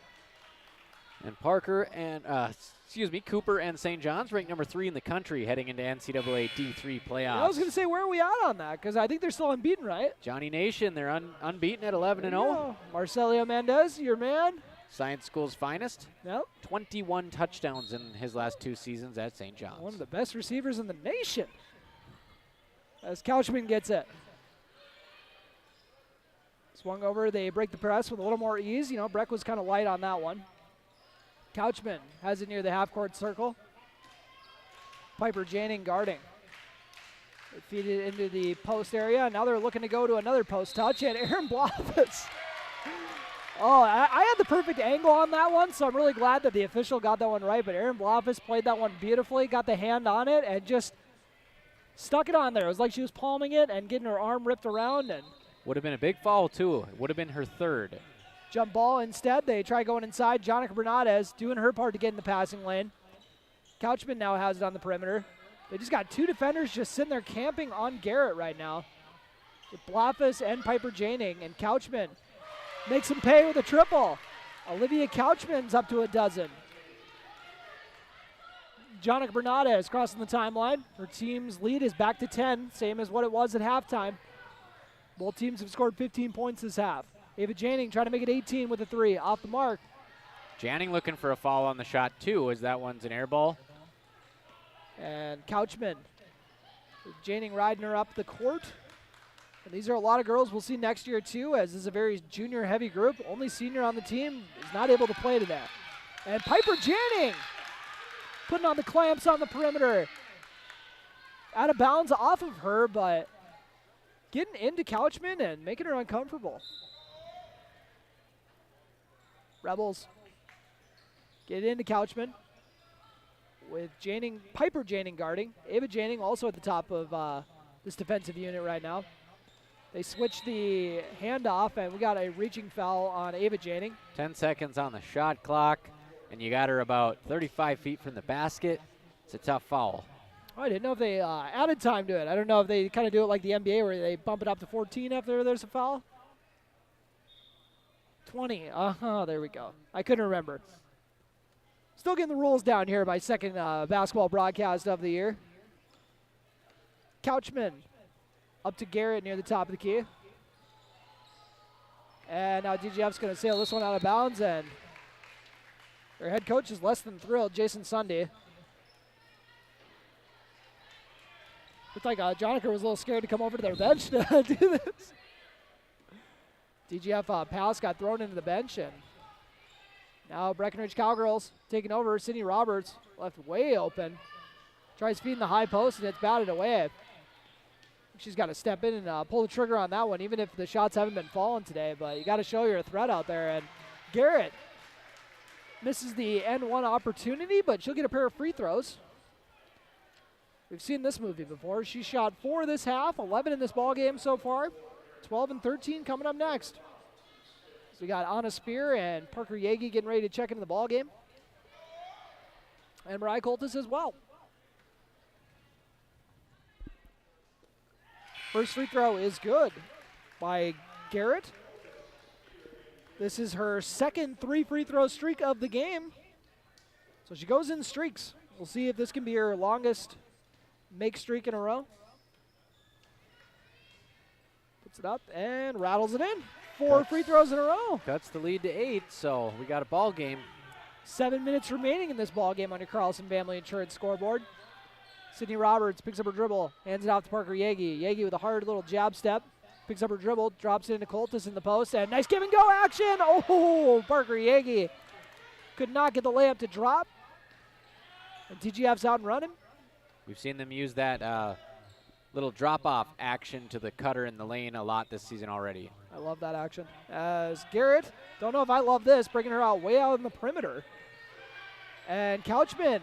And Parker and, Cooper and St. John's ranked number 3 in the country heading into NCAA D3 playoffs. Yeah, I was going to say, where are we at on that? Because I think they're still unbeaten, right? Johnny Nation, they're unbeaten at 11-0. Marcelio Mendez, your man. Science School's finest. Yep. 21 touchdowns in his last 2 seasons at St. John's. One of the best receivers in the nation. As Couchman gets it. Swung over, they break the press with a little more ease. You know, Breck was kind of light on that one. Couchman has it near the half-court circle. Piper Janing guarding. They feed it into the post area. Now they're looking to go to another post touch, and Aaron Bloffus. Oh, I had the perfect angle on that one, so I'm really glad that the official got that one right. But Aaron Bloffus played that one beautifully, got the hand on it, and just stuck it on there. It was like she was palming it and getting her arm ripped around. And would have been a big foul, too. It would have been her 3rd. Jump ball instead. They try going inside. Jonica Bernadez doing her part to get in the passing lane. Couchman now has it on the perimeter. They just got 2 defenders just sitting there camping on Garrett right now. With Bloffus and Piper Janing. And Couchman makes him pay with a triple. Olivia Couchman's up to a dozen. Jonica Bernardes crossing the timeline. Her team's lead is back to 10, same as what it was at halftime. Both teams have scored 15 points this half. Ava Janning trying to make it 18 with a 3. Off the mark. Janning looking for a foul on the shot, too, as that one's an air ball. And Couchman. Janning riding her up the court. And these are a lot of girls we'll see next year, too, as this is a very junior-heavy group. Only senior on the team is not able to play today. And Piper Janning putting on the clamps on the perimeter. Out of bounds off of her, but getting into Couchman and making her uncomfortable. Rebels get into Couchman with Piper Janning guarding. Ava Janning also at the top of this defensive unit right now. They switched the handoff, and we got a reaching foul on Ava Janning. 10 seconds on the shot clock, and you got her about 35 feet from the basket. It's a tough foul. Oh, I didn't know if they added time to it. I don't know if they kind of do it like the NBA where they bump it up to 14 after there's a foul. 20. There we go. I couldn't remember. Still getting the rules down here, my second basketball broadcast of the year. Couchman up to Garrett near the top of the key. And now DGF's going to sail this one out of bounds, and their head coach is less than thrilled, Jason Sunday. Looked like Jonica was a little scared to come over to their bench to do this. DGF pass got thrown into the bench, and now Breckenridge Cowgirls taking over. Sydney Roberts left way open. Tries feeding the high post, and it's batted away. She's got to step in and pull the trigger on that one, even if the shots haven't been falling today. But you got to show you're a threat out there. And Garrett misses the N1 opportunity, but she'll get a pair of free throws. We've seen this movie before. She shot 4 this half, 11 in this ball game so far. 12 and 13 coming up next. So we got Anna Spear and Parker Yagi getting ready to check into the ball game. And Mariah Coltis as well. First free throw is good by Garrett. This is her second 3 free throw streak of the game. So she goes in streaks. We'll see if this can be her longest make streak in a row. Puts it up and rattles it in. 4 free throws in a row. Cuts the lead to 8, so we got a ball game. 7 minutes remaining in this ball game on your Carlson Family Insurance scoreboard. Sydney Roberts picks up her dribble, hands it off to Parker Yagi. Yagi with a hard little jab step, picks up her dribble, drops it into Coltis in the post, and nice give and go action. Oh, Parker Yagi could not get the layup to drop. And TGF's out and running. We've seen them use that little drop-off action to the cutter in the lane a lot this season already. I love that action. As Garrett, don't know if I love this, bringing her out way out in the perimeter. And Couchman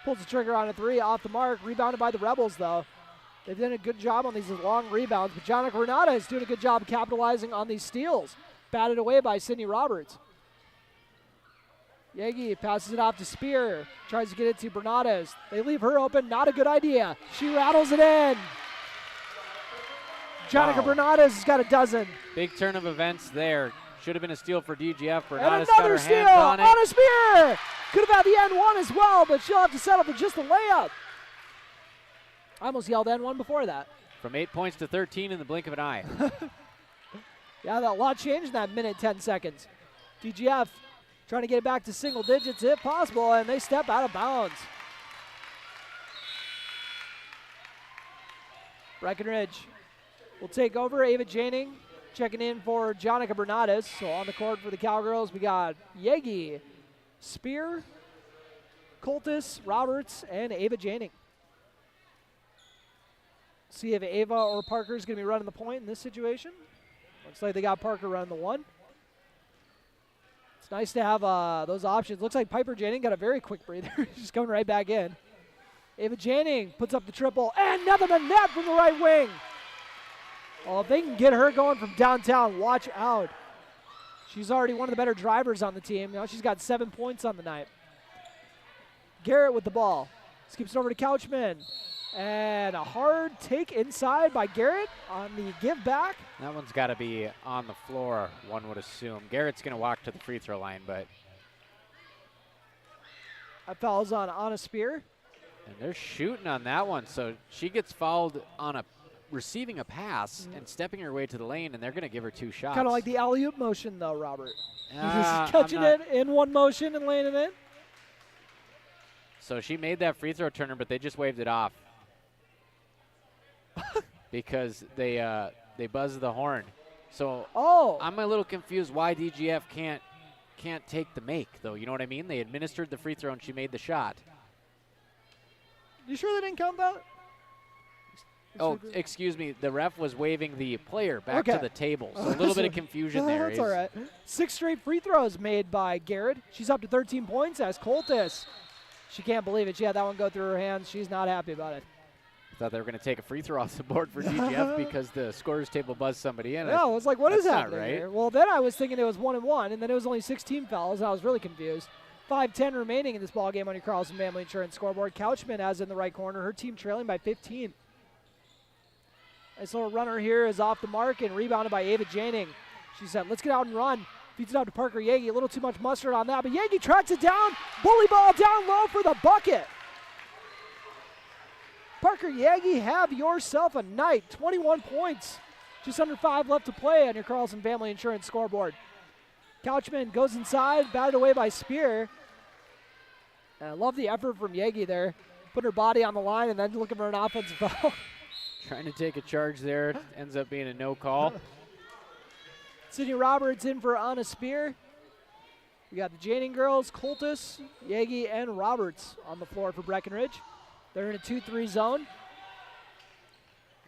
pulls the trigger on a 3 off the mark. Rebounded by the Rebels, though. They've done a good job on these long rebounds, but Jonica Renata is doing a good job capitalizing on these steals. Batted away by Sydney Roberts. Yagi passes it off to Spear. Tries to get it to Bernardes. They leave her open. Not a good idea. She rattles it in. Jonica Bernardes has got a dozen. Big turn of events there. Should have been a steal for DGF. And Bernardes got her steal. hands on it. Anna Spear could have had the N1 as well, but she'll have to settle for just a layup. I almost yelled N1 before that. From 8 points to 13 in the blink of an eye. Yeah, a lot changed in that minute, 10 seconds. DGF trying to get it back to single digits if possible, and they step out of bounds. Breckenridge will take over. Ava Janning checking in for Jonica Bernardes. So on the court for the Cowgirls, we got Yagi, Spear, Coltis, Roberts, and Ava Janning. See if Ava or Parker is going to be running the point in this situation. Looks like they got Parker running the 1. It's nice to have those options. Looks like Piper Janning got a very quick breather. She's coming right back in. Ava Janning puts up the triple, and nothing but net from the right wing. Well, if they can get her going from downtown, watch out. She's already one of the better drivers on the team. Now she's got 7 points on the night. Garrett with the ball. Skips it over to Couchman. And a hard take inside by Garrett on the give back. That one's got to be on the floor, one would assume. Garrett's going to walk to the free throw line, but That foul's on Anna Spear. And they're shooting on that one, so she gets fouled on receiving a pass and stepping her way to the lane, and they're going to give her 2 shots. Kind of like the alley-oop motion, though, Robert. Ah, Just catching I'm it in one motion and laying it in. So she made that free throw turner, but they just waved it off because they buzzed the horn. So I'm a little confused why DGF can't take the make, though. You know what I mean? They administered the free throw and she made the shot. You sure they didn't count that? Oh, excuse me. The ref was waving the player back to the table. So a little bit of confusion there. That's all right. 6 straight free throws made by Garrett. She's up to 13 points as Coltis. She can't believe it. She had that one go through her hands. She's not happy about it. I thought they were going to take a free throw off the board for DGF because the scorer's table buzzed somebody in. Yeah, I was like, what is That's happening not right. here? Well, then I was thinking it was 1-1, and then it was only 16 fouls, and I was really confused. 5:10 remaining in this ball game on your Carlson Family Insurance scoreboard. Couchman has in the right corner. Her team trailing by 15. Nice little runner here is off the mark and rebounded by Ava Janing. She said, let's get out and run. Feeds it out to Parker Yagi. A little too much mustard on that, but Yagi tracks it down. Bully ball down low for the bucket. Parker Yagi, have yourself a night. 21 points. Just under 5 left to play on your Carlson Family Insurance scoreboard. Couchman goes inside, batted away by Spear. And I love the effort from Yagi there. Putting her body on the line and then looking for an offensive foul. Trying to take a charge there. Ends up being a no call. Sydney Roberts in for Anna Spear. We got the Janing girls, Coltis, Yagi, and Roberts on the floor for Breckenridge. They're in a 2-3 zone.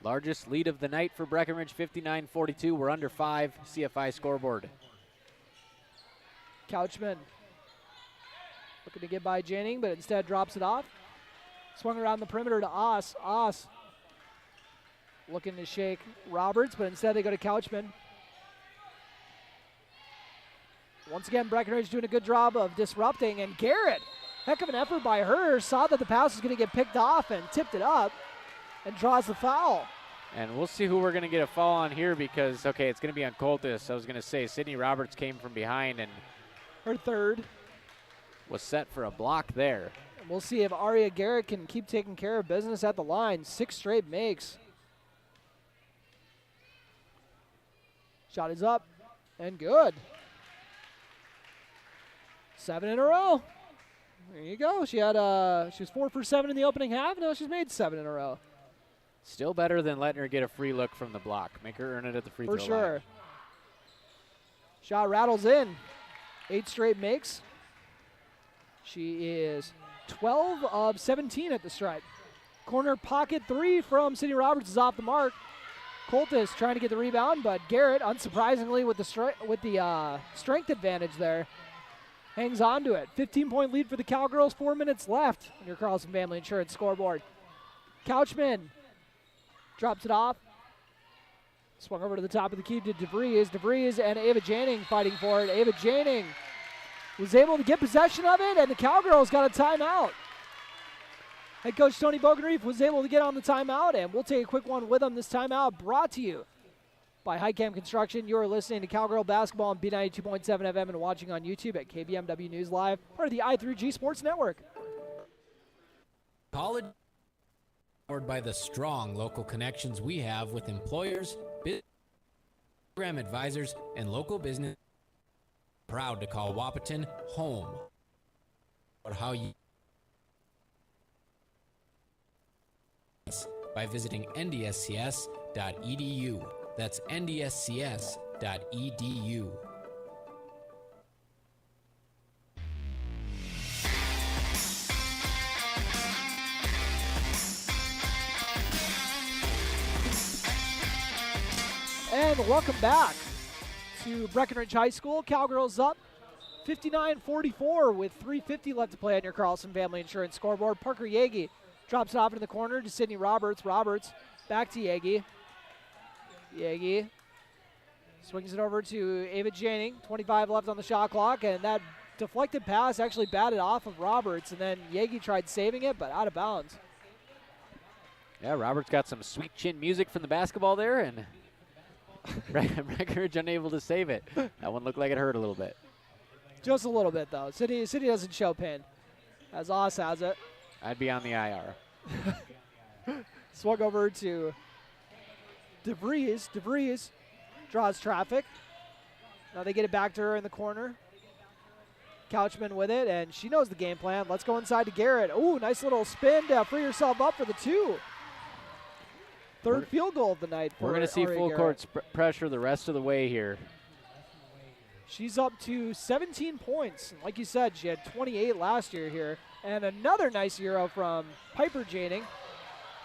Largest lead of the night for Breckenridge, 59-42. We're under 5 CFI scoreboard. Couchman looking to get by Janing, but instead drops it off. Swung around the perimeter to Oss. Oss looking to shake Roberts, but instead they go to Couchman. Once again, Breckenridge doing a good job of disrupting, and Garrett, heck of an effort by her, saw that the pass was going to get picked off and tipped it up and draws the foul. And we'll see who we're going to get a foul on here because, okay, it's going to be on Coltis. I was going to say Sydney Roberts came from behind and her third was set for a block there. And we'll see if Aria Garrett can keep taking care of business at the line. 6 straight makes. Shot is up and good. 7 in a row. There you go. She was 4 for 7 in the opening half. Now she's made 7 in a row. Still better than letting her get a free look from the block. Make her earn it at the free throw line. For sure. Shot rattles in. 8 straight makes. She is 12 of 17 at the stripe. Corner pocket 3 from Sydney Roberts is off the mark. Coltis trying to get the rebound, but Garrett, unsurprisingly, with the strength advantage there, hangs on to it. 15-point lead for the Cowgirls, 4 minutes left on your Carlson Family Insurance scoreboard. Couchman drops it off. Swung over to the top of the key to DeVries. DeVries and Ava Janing fighting for it. Ava Janing was able to get possession of it, and the Cowgirls got a timeout. Head coach Tony Bogenreef was able to get on the timeout, and we'll take a quick one with him. This timeout brought to you by Highcamp Construction. You're listening to Cowgirl Basketball on B92.7 FM and watching on YouTube at KBMW News Live, part of the I3G Sports Network. College powered by the strong local connections we have with employers, program advisors, and local business. Proud to call Wahpeton home. Or how you by visiting ndscs.edu. That's ndscs.edu. And welcome back to Breckenridge High School. Cowgirls up 59-44 with 3:50 left to play on your Carlson Family Insurance scoreboard. Parker Yagi drops it off into the corner to Sydney Roberts. Roberts back to Yagi. Yagi swings it over to Ava Janing. 25 left on the shot clock, and that deflected pass actually batted off of Roberts, and then Yagi tried saving it, but out of bounds. Yeah, Roberts got some sweet chin music from the basketball there, and Breckenridge unable to save it. That one looked like it hurt a little bit. Just a little bit, though. City doesn't show pain. as Oz has it. I'd be on the IR. Swung over to DeVries. DeVries draws traffic. Now they get it back to her in the corner. Couchman with it, and she knows the game plan. Let's go inside to Garrett. Ooh, nice little spin to free herself up for the 2. Third field goal of the night for We're going to see Aria full Garrett. court pressure the rest of the way here. She's up to 17 points. And like you said, she had 28 last year here. And another nice Euro from Piper Janing.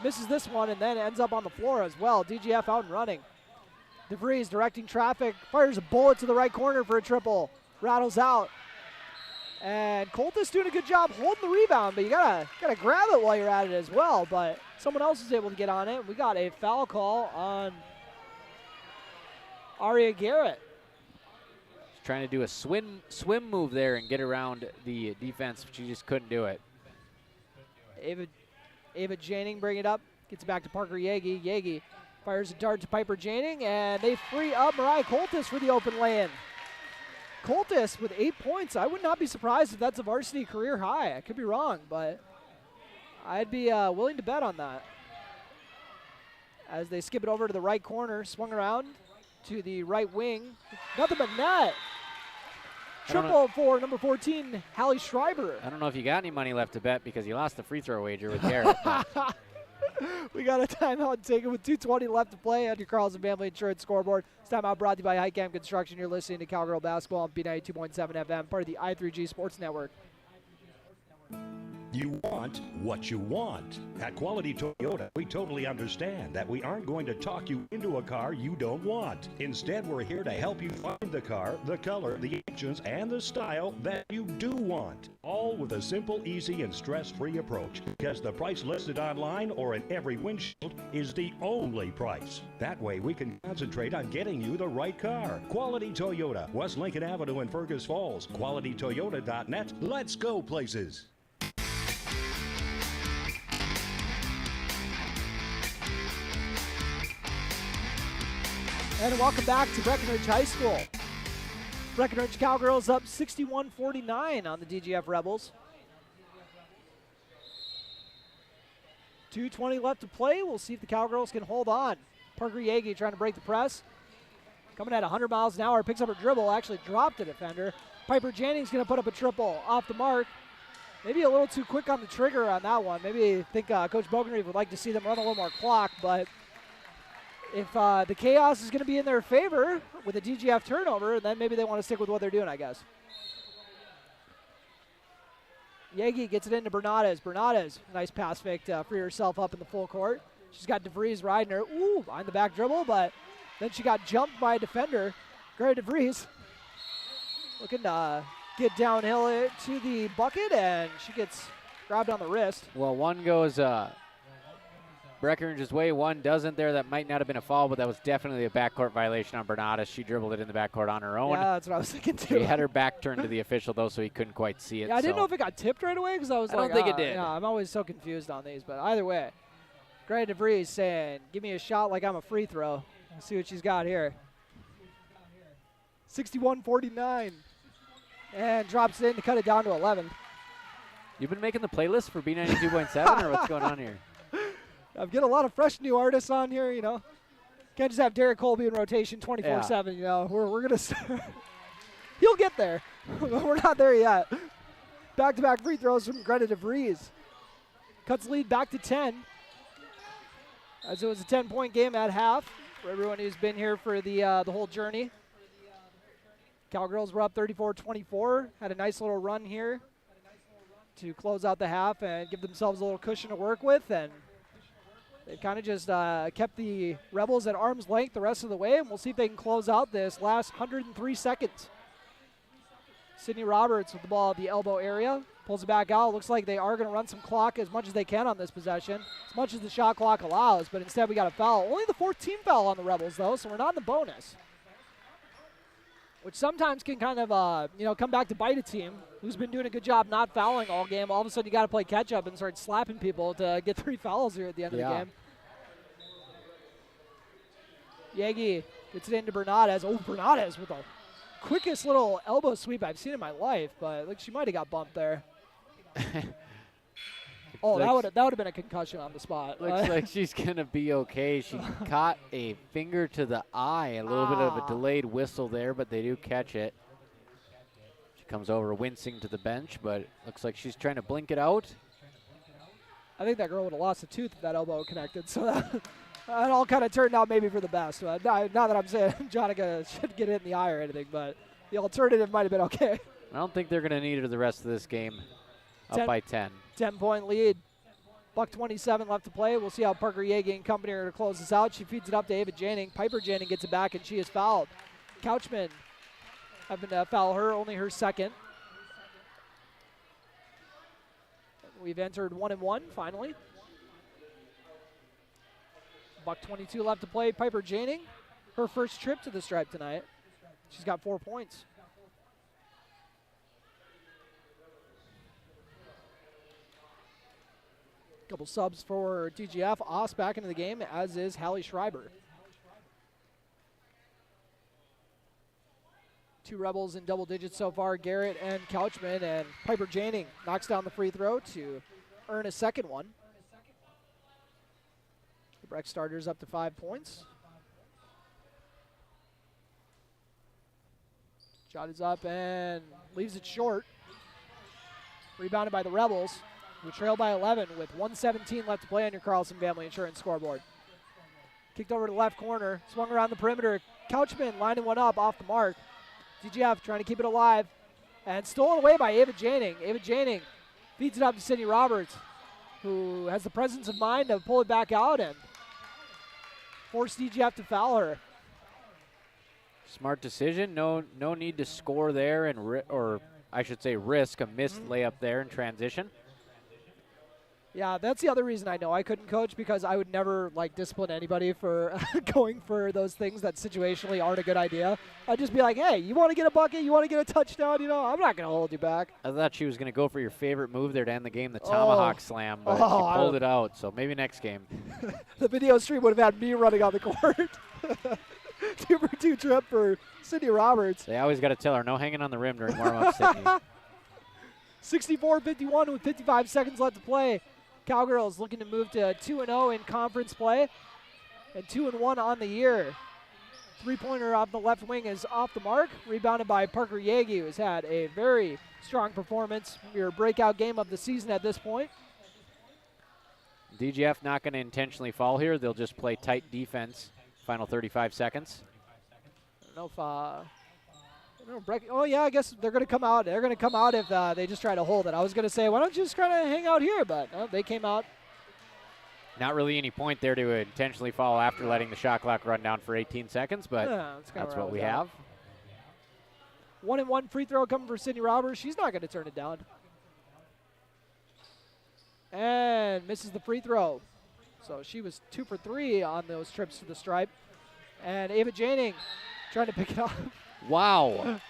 Misses this one and then ends up on the floor as well. DGF out and running. DeVries directing traffic. Fires a bullet to the right corner for a triple. Rattles out. And Coltis doing a good job holding the rebound, but you gotta grab it while you're at it as well. But someone else is able to get on it. We got a foul call on Aria Garrett. She's trying to do a swim move there and get around the defense, but she just couldn't do it. Ava Janing bring it up, gets it back to Parker Yagi. Yagi fires a dart to Piper Janing, and they free up Mariah Coltis for the open lay-in. Coltis with 8 points. I would not be surprised if that's a varsity career high. I could be wrong, but I'd be willing to bet on that. As they skip it over to the right corner, swung around to the right wing. Nothing but net. Triple for number 14, Hallie Schreiber. I don't know if you got any money left to bet because you lost the free throw wager with Garrett. We got a timeout taken with 2:20 left to play on your Carlson Family Insurance scoreboard. This timeout brought to you by Highcamp Construction. You're listening to Cowgirl Basketball on B92.7 FM, part of the I3G Sports Network. You want what you want. At Quality Toyota, we totally understand that we aren't going to talk you into a car you don't want. Instead, we're here to help you find the car, the color, the options, and the style that you do want. All with a simple, easy, and stress-free approach. Because the price listed online or in every windshield is the only price. That way, we can concentrate on getting you the right car. Quality Toyota, West Lincoln Avenue in Fergus Falls. QualityToyota.net. Let's go places. And welcome back to Breckenridge High School. Breckenridge Cowgirls up 61-49 on the DGF Rebels. 2:20 left to play. We'll see if the Cowgirls can hold on. Parker Yagi trying to break the press. Coming at 100 miles an hour, picks up her dribble, actually dropped a defender. Piper Janning's going to put up a triple off the mark. Maybe a little too quick on the trigger on that one. Maybe I think Coach Bogrenreeve would like to see them run a little more clock, but if the chaos is going to be in their favor with a DGF turnover, then maybe they want to stick with what they're doing, I guess. Yagi gets it into Bernades. Bernades, nice pass fake to free herself up in the full court. She's got DeVries riding her. Ooh, behind the back dribble, but then she got jumped by a defender. Gray DeVries looking to get downhill to the bucket, and she gets grabbed on the wrist. Well, one goes Breckenridge's way, one doesn't there. That might not have been a foul, but that was definitely a backcourt violation on Bernades. She dribbled it in the backcourt on her own. Yeah, that's what I was thinking too. She had her back turned to the official, though, so he couldn't quite see it. Yeah, I didn't know if it got tipped right away because I was I like, don't think it did. Yeah, I'm always so confused on these, but either way. Gray DeVries saying, give me a shot like I'm a free throw. Let's see what she's got here. 61-49. And drops it in to cut it down to 11. You've been making the playlist for B92.7 or what's going on here? I'm getting a lot of fresh new artists on here, you know. Can't just have Derek Colby in rotation 24/7, you know. We're going to start. He'll get there. We're not there yet. Back-to-back free throws from Greta DeVries. Cuts lead back to 10. As it was a 10-point game at half for everyone who's been here for the whole journey. Cowgirls were up 34-24. Had a nice little run here to close out the half and give themselves a little cushion to work with. And they've kind of just kept the Rebels at arm's length the rest of the way. And we'll see if they can close out this last 103 seconds. Sydney Roberts with the ball at the elbow area. Pulls it back out. Looks like they are going to run some clock as much as they can on this possession, as much as the shot clock allows. But instead we got a foul. Only the 14th foul on the Rebels, though, so we're not in the bonus, which sometimes can kind of, come back to bite a team who's been doing a good job not fouling all game. All of a sudden, you got to play catch-up and start slapping people to get 3 fouls here at the end of the game. Yagi gets it into Bernades. Oh, Bernades with the quickest little elbow sweep I've seen in my life, but she might have got bumped there. Oh, Looks- that would have been a concussion on the spot. Looks like she's going to be okay. She caught a finger to the eye. A little bit of a delayed whistle there, but they do catch it. She comes over wincing to the bench, but looks like she's trying to blink it out. I think that girl would have lost a tooth if that elbow connected. So that all kind of turned out maybe for the best. But not that I'm saying Jonica should get hit in the eye or anything, but the alternative might have been okay. I don't think they're going to need her the rest of this game. Up by 10. 10-point lead. $1:27 left to play. We'll see how Parker Yagi and company are going to close this out. She feeds it up to Ava Janning. Piper Janning gets it back, and she is fouled. Couchman having to foul her, only her second. We've entered 1-1 finally. $1:22 left to play. Piper Janning, her first trip to the stripe tonight. She's got 4 points. Couple subs for DGF. Oss back into the game, as is Hallie Schreiber. 2 Rebels in double digits so far, Garrett and Couchman, and Piper Janning knocks down the free throw to earn a second one. The Breck starters up to 5 points. Shot is up and leaves it short. Rebounded by the Rebels. We trail by 11 with 1:17 left to play on your Carlson Family Insurance scoreboard. Kicked over to the left corner, swung around the perimeter. Couchman lining one up off the mark. DGF trying to keep it alive. And stolen away by Ava Janning. Ava Janning feeds it up to Sydney Roberts, who has the presence of mind to pull it back out and force DGF to foul her. Smart decision. No need to score there and or I should say risk a missed layup there in transition. Yeah, that's the other reason I know I couldn't coach, because I would never discipline anybody for going for those things that situationally aren't a good idea. I'd just be like, hey, you want to get a bucket? You want to get a touchdown? I'm not going to hold you back. I thought she was going to go for your favorite move there to end the game, the tomahawk slam, but she pulled it out, so maybe next game. The video stream would have had me running on the court. 2-for-2 trip for Sydney Roberts. They always got to tell her, no hanging on the rim during warm-up, Sydney. 64-51 with 55 seconds left to play. Cowgirls looking to move to 2-0 in conference play and 2-1 on the year. Three-pointer off the left wing is off the mark. Rebounded by Parker Yagi, who's had a very strong performance. Your breakout game of the season at this point. DGF not going to intentionally foul here. They'll just play tight defense. Final 35 seconds. I don't know if oh yeah, I guess they're going to come out. They're going to come out if they just try to hold it. I was going to say, why don't you just kind of hang out here? But they came out. Not really any point there to intentionally foul after letting the shot clock run down for 18 seconds, but that's what we have. 1-and-1 free throw coming for Sydney Roberts. She's not going to turn it down. And misses the free throw. So she was 2 for 3 on those trips to the stripe. And Ava Janning trying to pick it up. Wow.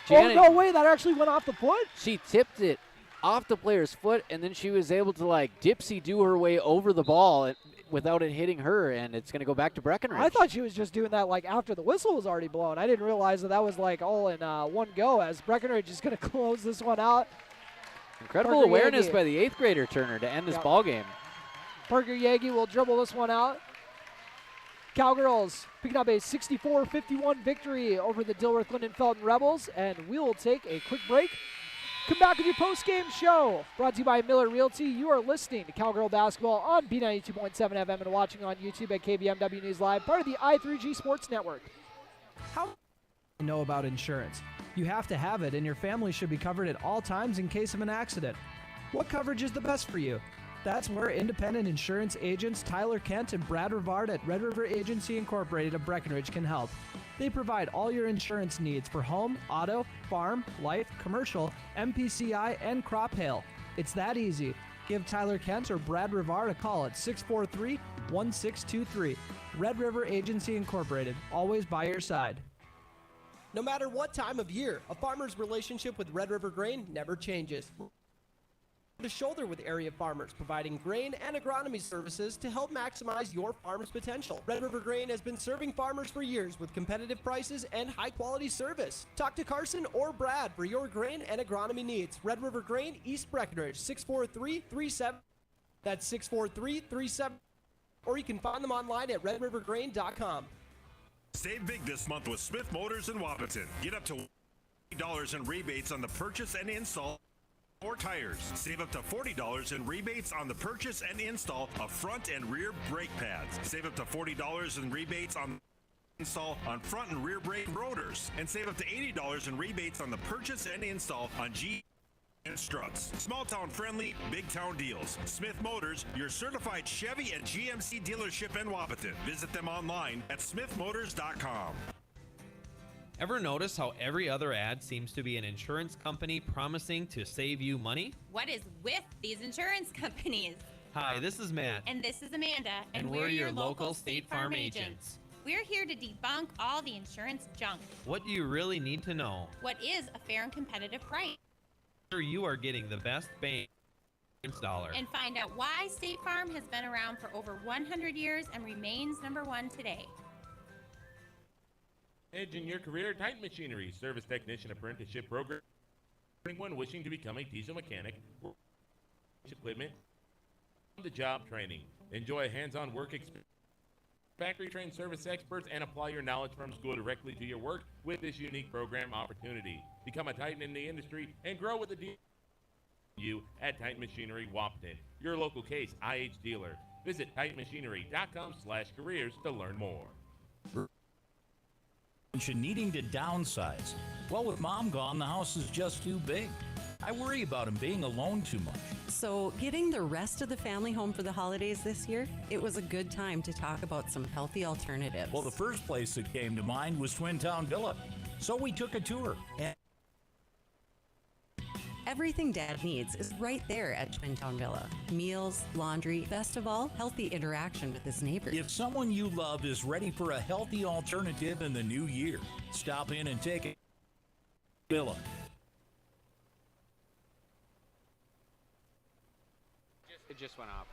Oh, no way. That actually went off the foot? She tipped it off the player's foot, and then she was able to, dipsy-do her way over the ball without it hitting her, and it's going to go back to Breckenridge. I thought she was just doing that, after the whistle was already blown. I didn't realize that was, all in one go, as Breckenridge is going to close this one out. Incredible Parker awareness Yagi. by the 8th grader Turner to end this ball game. Parker Yagi will dribble this one out. Cowgirls picking up a 64-51 victory over the Dilworth Lindenfelden Rebels, and we will take a quick break. Come back with your post-game show. Brought to you by Miller Realty. You are listening to Cowgirl Basketball on B92.7 FM and watching on YouTube at KBMW News Live, part of the I3G Sports Network. How do you know about insurance? You have to have it, and your family should be covered at all times in case of an accident. What coverage is the best for you? That's where independent insurance agents Tyler Kent and Brad Rivard at Red River Agency Incorporated of Breckenridge can help. They provide all your insurance needs for home, auto, farm, life, commercial, MPCI, and crop hail. It's that easy. Give Tyler Kent or Brad Rivard a call at 643-1623. Red River Agency Incorporated, always by your side. No matter what time of year, a farmer's relationship with Red River Grain never changes. to shoulder with area farmers, providing grain and agronomy services to help maximize your farm's potential. Red River Grain has been serving farmers for years with competitive prices and high-quality service. Talk to Carson or Brad for your grain and agronomy needs. Red River Grain, East Breckenridge, 64337. That's 64337. Or you can find them online at redrivergrain.com. Save big this month with Smith Motors in Wapaton. Get up to $40 in rebates on the purchase and install or tires. Save up to $40 in rebates on the purchase and install of front and rear brake pads. Save up to $40 in rebates on install on front and rear brake rotors. And save up to $80 in rebates on the purchase and install on G and struts. Small town friendly, big town deals. Smith Motors, your certified Chevy and GMC dealership in Wapaton. Visit them online at smithmotors.com. Ever notice how every other ad seems to be an insurance company promising to save you money? What is with these insurance companies? Hi, this is Matt. And this is Amanda. And we're your local State Farm agents. We're here to debunk all the insurance junk. What do you really need to know? What is a fair and competitive price? Sure you are getting the best bang for your dollar. And find out why State Farm has been around for over 100 years and remains number one today. Edge in your career, Titan Machinery, service technician apprenticeship program. Anyone wishing to become a diesel mechanic, equipment, on the job training. Enjoy hands-on work experience. Factory trained service experts and apply your knowledge from school directly to your work with this unique program opportunity. Become a Titan in the industry and grow with the you at Titan Machinery Wapaton, your local Case IH dealer. Visit titanmachinery.com/careers to learn more. Needing to downsize. Well, with mom gone, the house is just too big. I worry about him being alone too much. So, getting the rest of the family home for the holidays this year, it was a good time to talk about some healthy alternatives. Well, the first place that came to mind was Twin Town Villa. So we took a tour. And everything Dad needs is right there at Twin Town Villa. Meals, laundry, best of all, healthy interaction with his neighbors. if someone you love is ready for a healthy alternative in the new year, stop in and take a Villa. It just went off.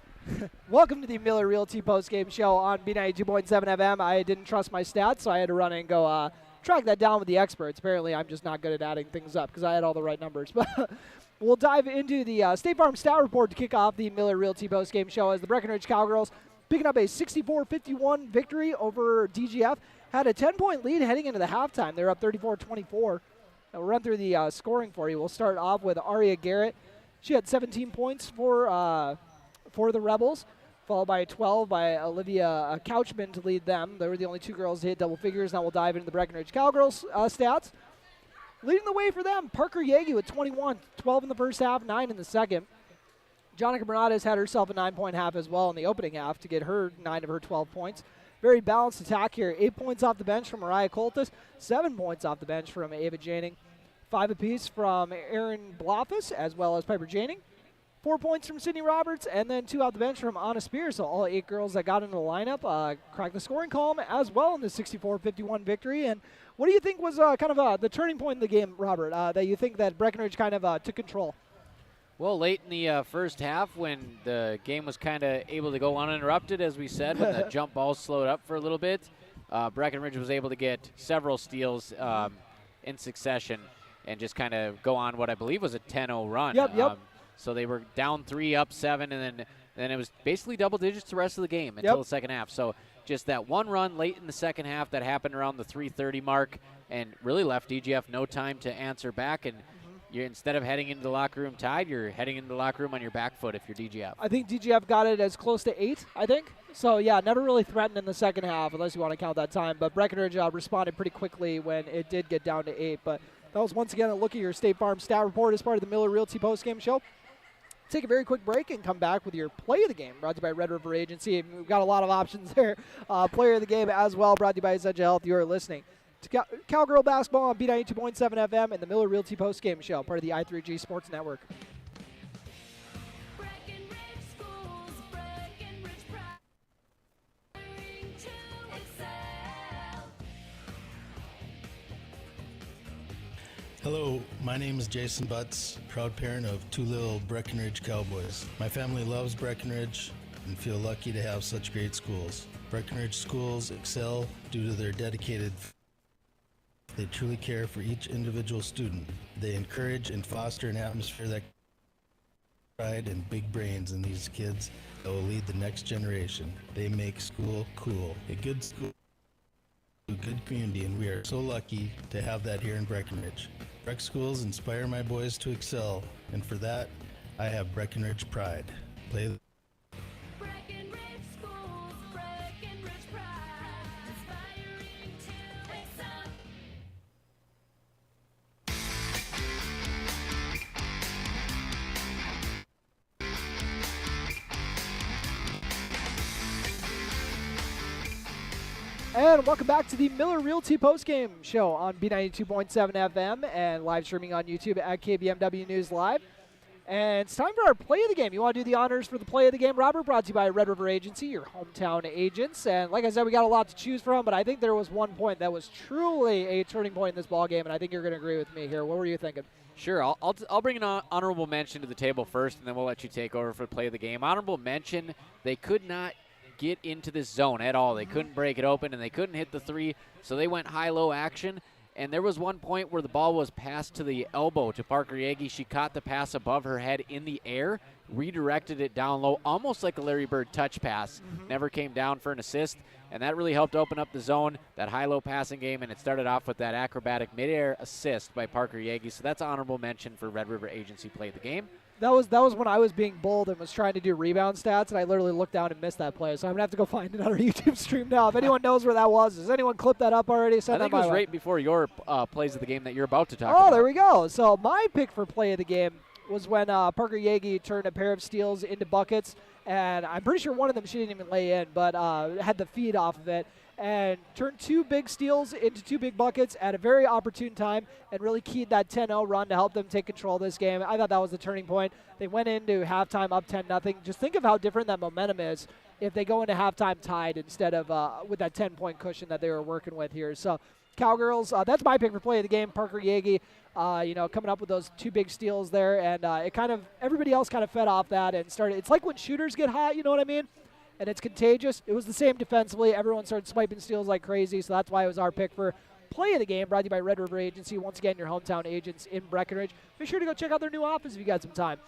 Welcome to the Miller Realty postgame show on B92.7 FM. I didn't trust my stats, so I had to run and go track that down with the experts. Apparently, I'm just not good at adding things up because I had all the right numbers. But we'll dive into the State Farm stat report to kick off the Miller Realty postgame show as the Breckenridge Cowgirls picking up a 64-51 victory over DGF. Had a 10-point lead heading into the halftime. They're up 34-24. We'll run through the scoring for you. We'll start off with Aria Garrett. She had 17 points for the Rebels, followed by 12 by Olivia Couchman to lead them. They were the only two girls to hit double figures. Now we'll dive into the Breckenridge Cowgirls stats. Leading the way for them, Parker Yagi with 21, 12 in the first half, 9 in the second. Jonica Bernades had herself a 9-point half as well in the opening half to get her 9 of her 12 points. Very balanced attack here. 8 points off the bench from Mariah Coltis, 7 points off the bench from Ava Janing, 5 apiece from Erin Blofus as well as Piper Janing. 4 points from Sydney Roberts, and then 2 out the bench from Anna Spears. So all 8 girls that got into the lineup cracked the scoring column as well in the 64-51 victory. And what do you think was kind of the turning point in the game, Robert, that you think that Breckenridge kind of took control? Well, late in the first half when the game was kind of able to go uninterrupted, as we said, when the jump balls slowed up for a little bit, Breckenridge was able to get several steals in succession and just kind of go on what I believe was a 10-0 run. Yep. So they were down 3, up 7, and then it was basically double digits the rest of the game until the second half. So just that one run late in the second half that happened around the 3:30 mark and really left DGF no time to answer back. And you're, instead of heading into the locker room tied, you're heading into the locker room on your back foot if you're DGF. I think DGF got it as close to 8, I think. So, yeah, never really threatened in the second half unless you want to count that time. But Breckenridge responded pretty quickly when it did get down to 8. But that was once again a look at your State Farm stat report as part of the Miller Realty postgame show. Take a very quick break and come back with your play of the game, brought to you by Red River Agency. We've got a lot of options there. Player of the game as well, brought to you by Essential Health. You are listening to Cowgirl Basketball on B92.7 FM and the Miller Realty postgame show, part of the I3G Sports Network. Breckenridge Schools, Breckenridge Pride, to excel. Hello, my name is Jason Butts, proud parent of two little Breckenridge Cowboys. My family loves Breckenridge and feel lucky to have such great schools. Breckenridge schools excel due to their dedicated. They truly care for each individual student. They encourage and foster an atmosphere that pride and big brains in these kids that will lead the next generation. They make school cool. A good school, a good community, and we are so lucky to have that here in Breckenridge. Breck schools inspire my boys to excel, and for that, I have Breckenridge pride. Play. Breckenridge Schools, Breckenridge Pride, inspiring to excel. And welcome back to the Miller Realty postgame show on B92.7 FM and live streaming on YouTube at KBMW News Live. And it's time for our play of the game. You want to do the honors for the play of the game, Robert? Brought to you by Red River Agency, your hometown agents. And like I said, we got a lot to choose from, but I think there was one point that was truly a turning point in this ball game, and I think you're going to agree with me here. What were you thinking? Sure, I'll bring an honorable mention to the table first, and then we'll let you take over for the play of the game. Honorable mention, they could not get into this zone at all. They couldn't break it open, and they couldn't hit the three, so they went high-low action. And there was one point where the ball was passed to the elbow to Parker Yagi. She caught the pass above her head in the air, redirected it down low, almost like a Larry Bird touch pass. Never came down for an assist, and that really helped open up the zone, that high-low passing game, and it started off with that acrobatic mid-air assist by Parker Yagi. So that's honorable mention for Red River Agency play of the game. That was when I was being bold and was trying to do rebound stats, and I literally looked down and missed that play. So I'm going to have to go find it on our YouTube stream now. If anyone knows where that was, has anyone clipped that up already? I think it was right before your plays of the game that you're about to talk about. Oh, there we go. So my pick for play of the game was when Parker Yagi turned a pair of steals into buckets, and I'm pretty sure one of them she didn't even lay in, but had the feed off of it, and turned two big steals into two big buckets at a very opportune time and really keyed that 10-0 run to help them take control of this game. I thought that was the turning point. They went into halftime up 10-0. Just think of how different that momentum is if they go into halftime tied instead of with that 10-point cushion that they were working with here. So Cowgirls, that's my pick for play of the game. Parker Yagi, coming up with those two big steals there, and it kind of everybody else kind of fed off that and started. It's like when shooters get hot, you know what I mean? And it's contagious. It was the same defensively. Everyone started swiping steals like crazy, so that's why it was our pick for play of the game, brought to you by Red River Agency. Once again, your hometown agents in Breckenridge. Be sure to go check out their new office if you got some time.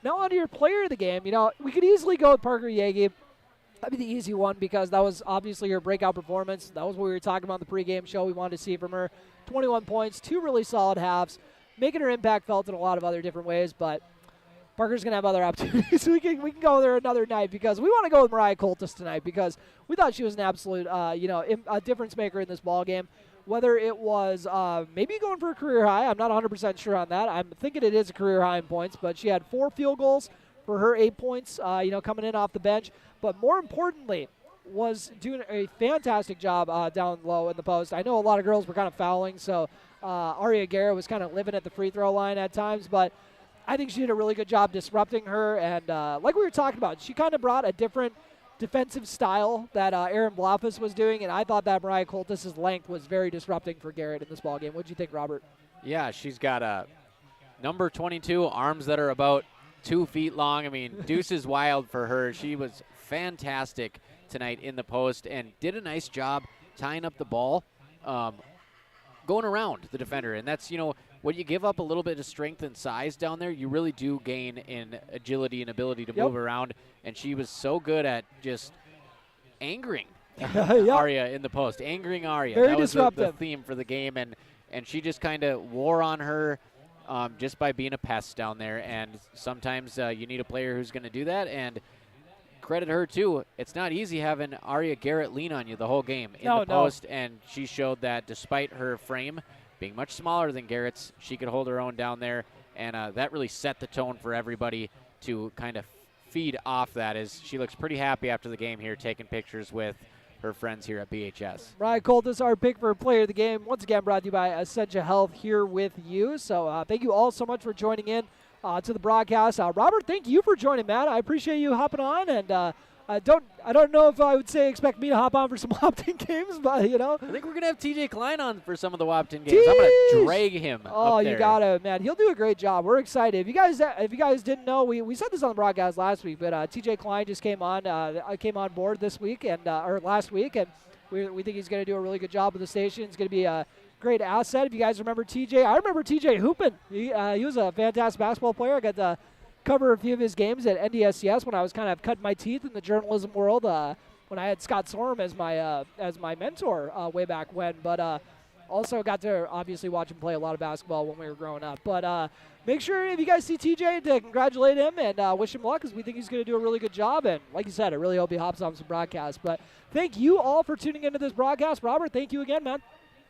Now on to your player of the game. We could easily go with Parker Yagi. That'd be the easy one because that was obviously her breakout performance. That was what we were talking about in the pregame show. We wanted to see from her. 21 points, two really solid halves, making her impact felt in a lot of other different ways, but Parker's going to have other opportunities. We can go there another night because we want to go with Mariah Coltis tonight because we thought she was an absolute, a difference maker in this ball game. Whether it was maybe going for a career high, I'm not 100% sure on that. I'm thinking it is a career high in points, but she had 4 field goals for her 8 points, coming in off the bench. But more importantly, was doing a fantastic job down low in the post. I know a lot of girls were kind of fouling, so Aria Guerra was kind of living at the free throw line at times, but I think she did a really good job disrupting her, and like we were talking about, she kind of brought a different defensive style that Erin Blofus was doing, and I thought that Mariah Coltis' length was very disrupting for Garrett in this ballgame. What do you think, Robert? Yeah, she's got a number 22, arms that are about 2 feet long. I mean, deuce is wild for her. She was fantastic tonight in the post and did a nice job tying up the ball, going around the defender, and that's, when you give up a little bit of strength and size down there, you really do gain in agility and ability to move around. And she was so good at just angering Aria in the post, angering Aria. Very that was disruptive. the theme for the game, and she just kind of wore on her just by being a pest down there. And sometimes you need a player who's going to do that, and credit her too. It's not easy having Aria Garrett lean on you the whole game in the post, and she showed that despite her frame being much smaller than Garrett's, she could hold her own down there, and that really set the tone for everybody to kind of feed off that, as she looks pretty happy after the game here, taking pictures with her friends here at BHS. Mariah Coltis, our pick for player of the game, once again brought to you by Essentia Health here with you. So thank you all so much for joining in to the broadcast. Robert, thank you for joining, Matt. I appreciate you hopping on, and I don't know if I would say expect me to hop on for some Wapton games, but you know. I think we're gonna have TJ Klein on for some of the Wapton games. I'm gonna drag him. Oh, up there. you gotta, man. He'll do a great job. We're excited. If you guys didn't know, we said this on the broadcast last week, but TJ Klein just came on board this week or last week, and we think he's gonna do a really good job with the station. He's gonna be a great asset. If you guys remember TJ, I remember TJ hooping. He was a fantastic basketball player. I got to cover a few of his games at NDSCS when I was kind of cutting my teeth in the journalism world. When I had Scott Sorum as my mentor way back when, but also got to obviously watch him play a lot of basketball when we were growing up. But make sure if you guys see TJ to congratulate him and wish him luck, because we think he's going to do a really good job. And like you said, I really hope he hops on some broadcasts. But thank you all for tuning into this broadcast. Robert, thank you again, man.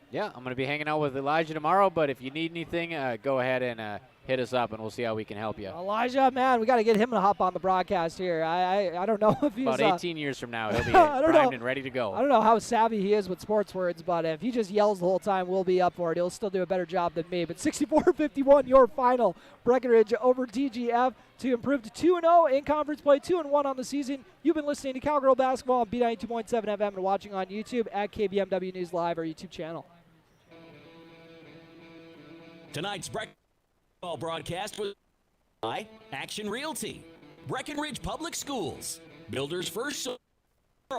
Yeah, I'm going to be hanging out with Elijah tomorrow, but if you need anything, go ahead and hit us up, and we'll see how we can help you. Elijah, man, we got to get him to hop on the broadcast here. I don't know if he's About 18 years from now, he'll be primed and ready to go. I don't know how savvy he is with sports words, but if he just yells the whole time, we'll be up for it. He'll still do a better job than me. But 64-51, your final. Breckenridge over DGF to improve to 2-0 in conference play, 2-1 on the season. You've been listening to Cowgirl Basketball on B92.7 FM and watching on YouTube at KBMW News Live, our YouTube channel. Tonight's Breckenridge broadcast was by Action Realty, Breckenridge Public Schools, Builders First.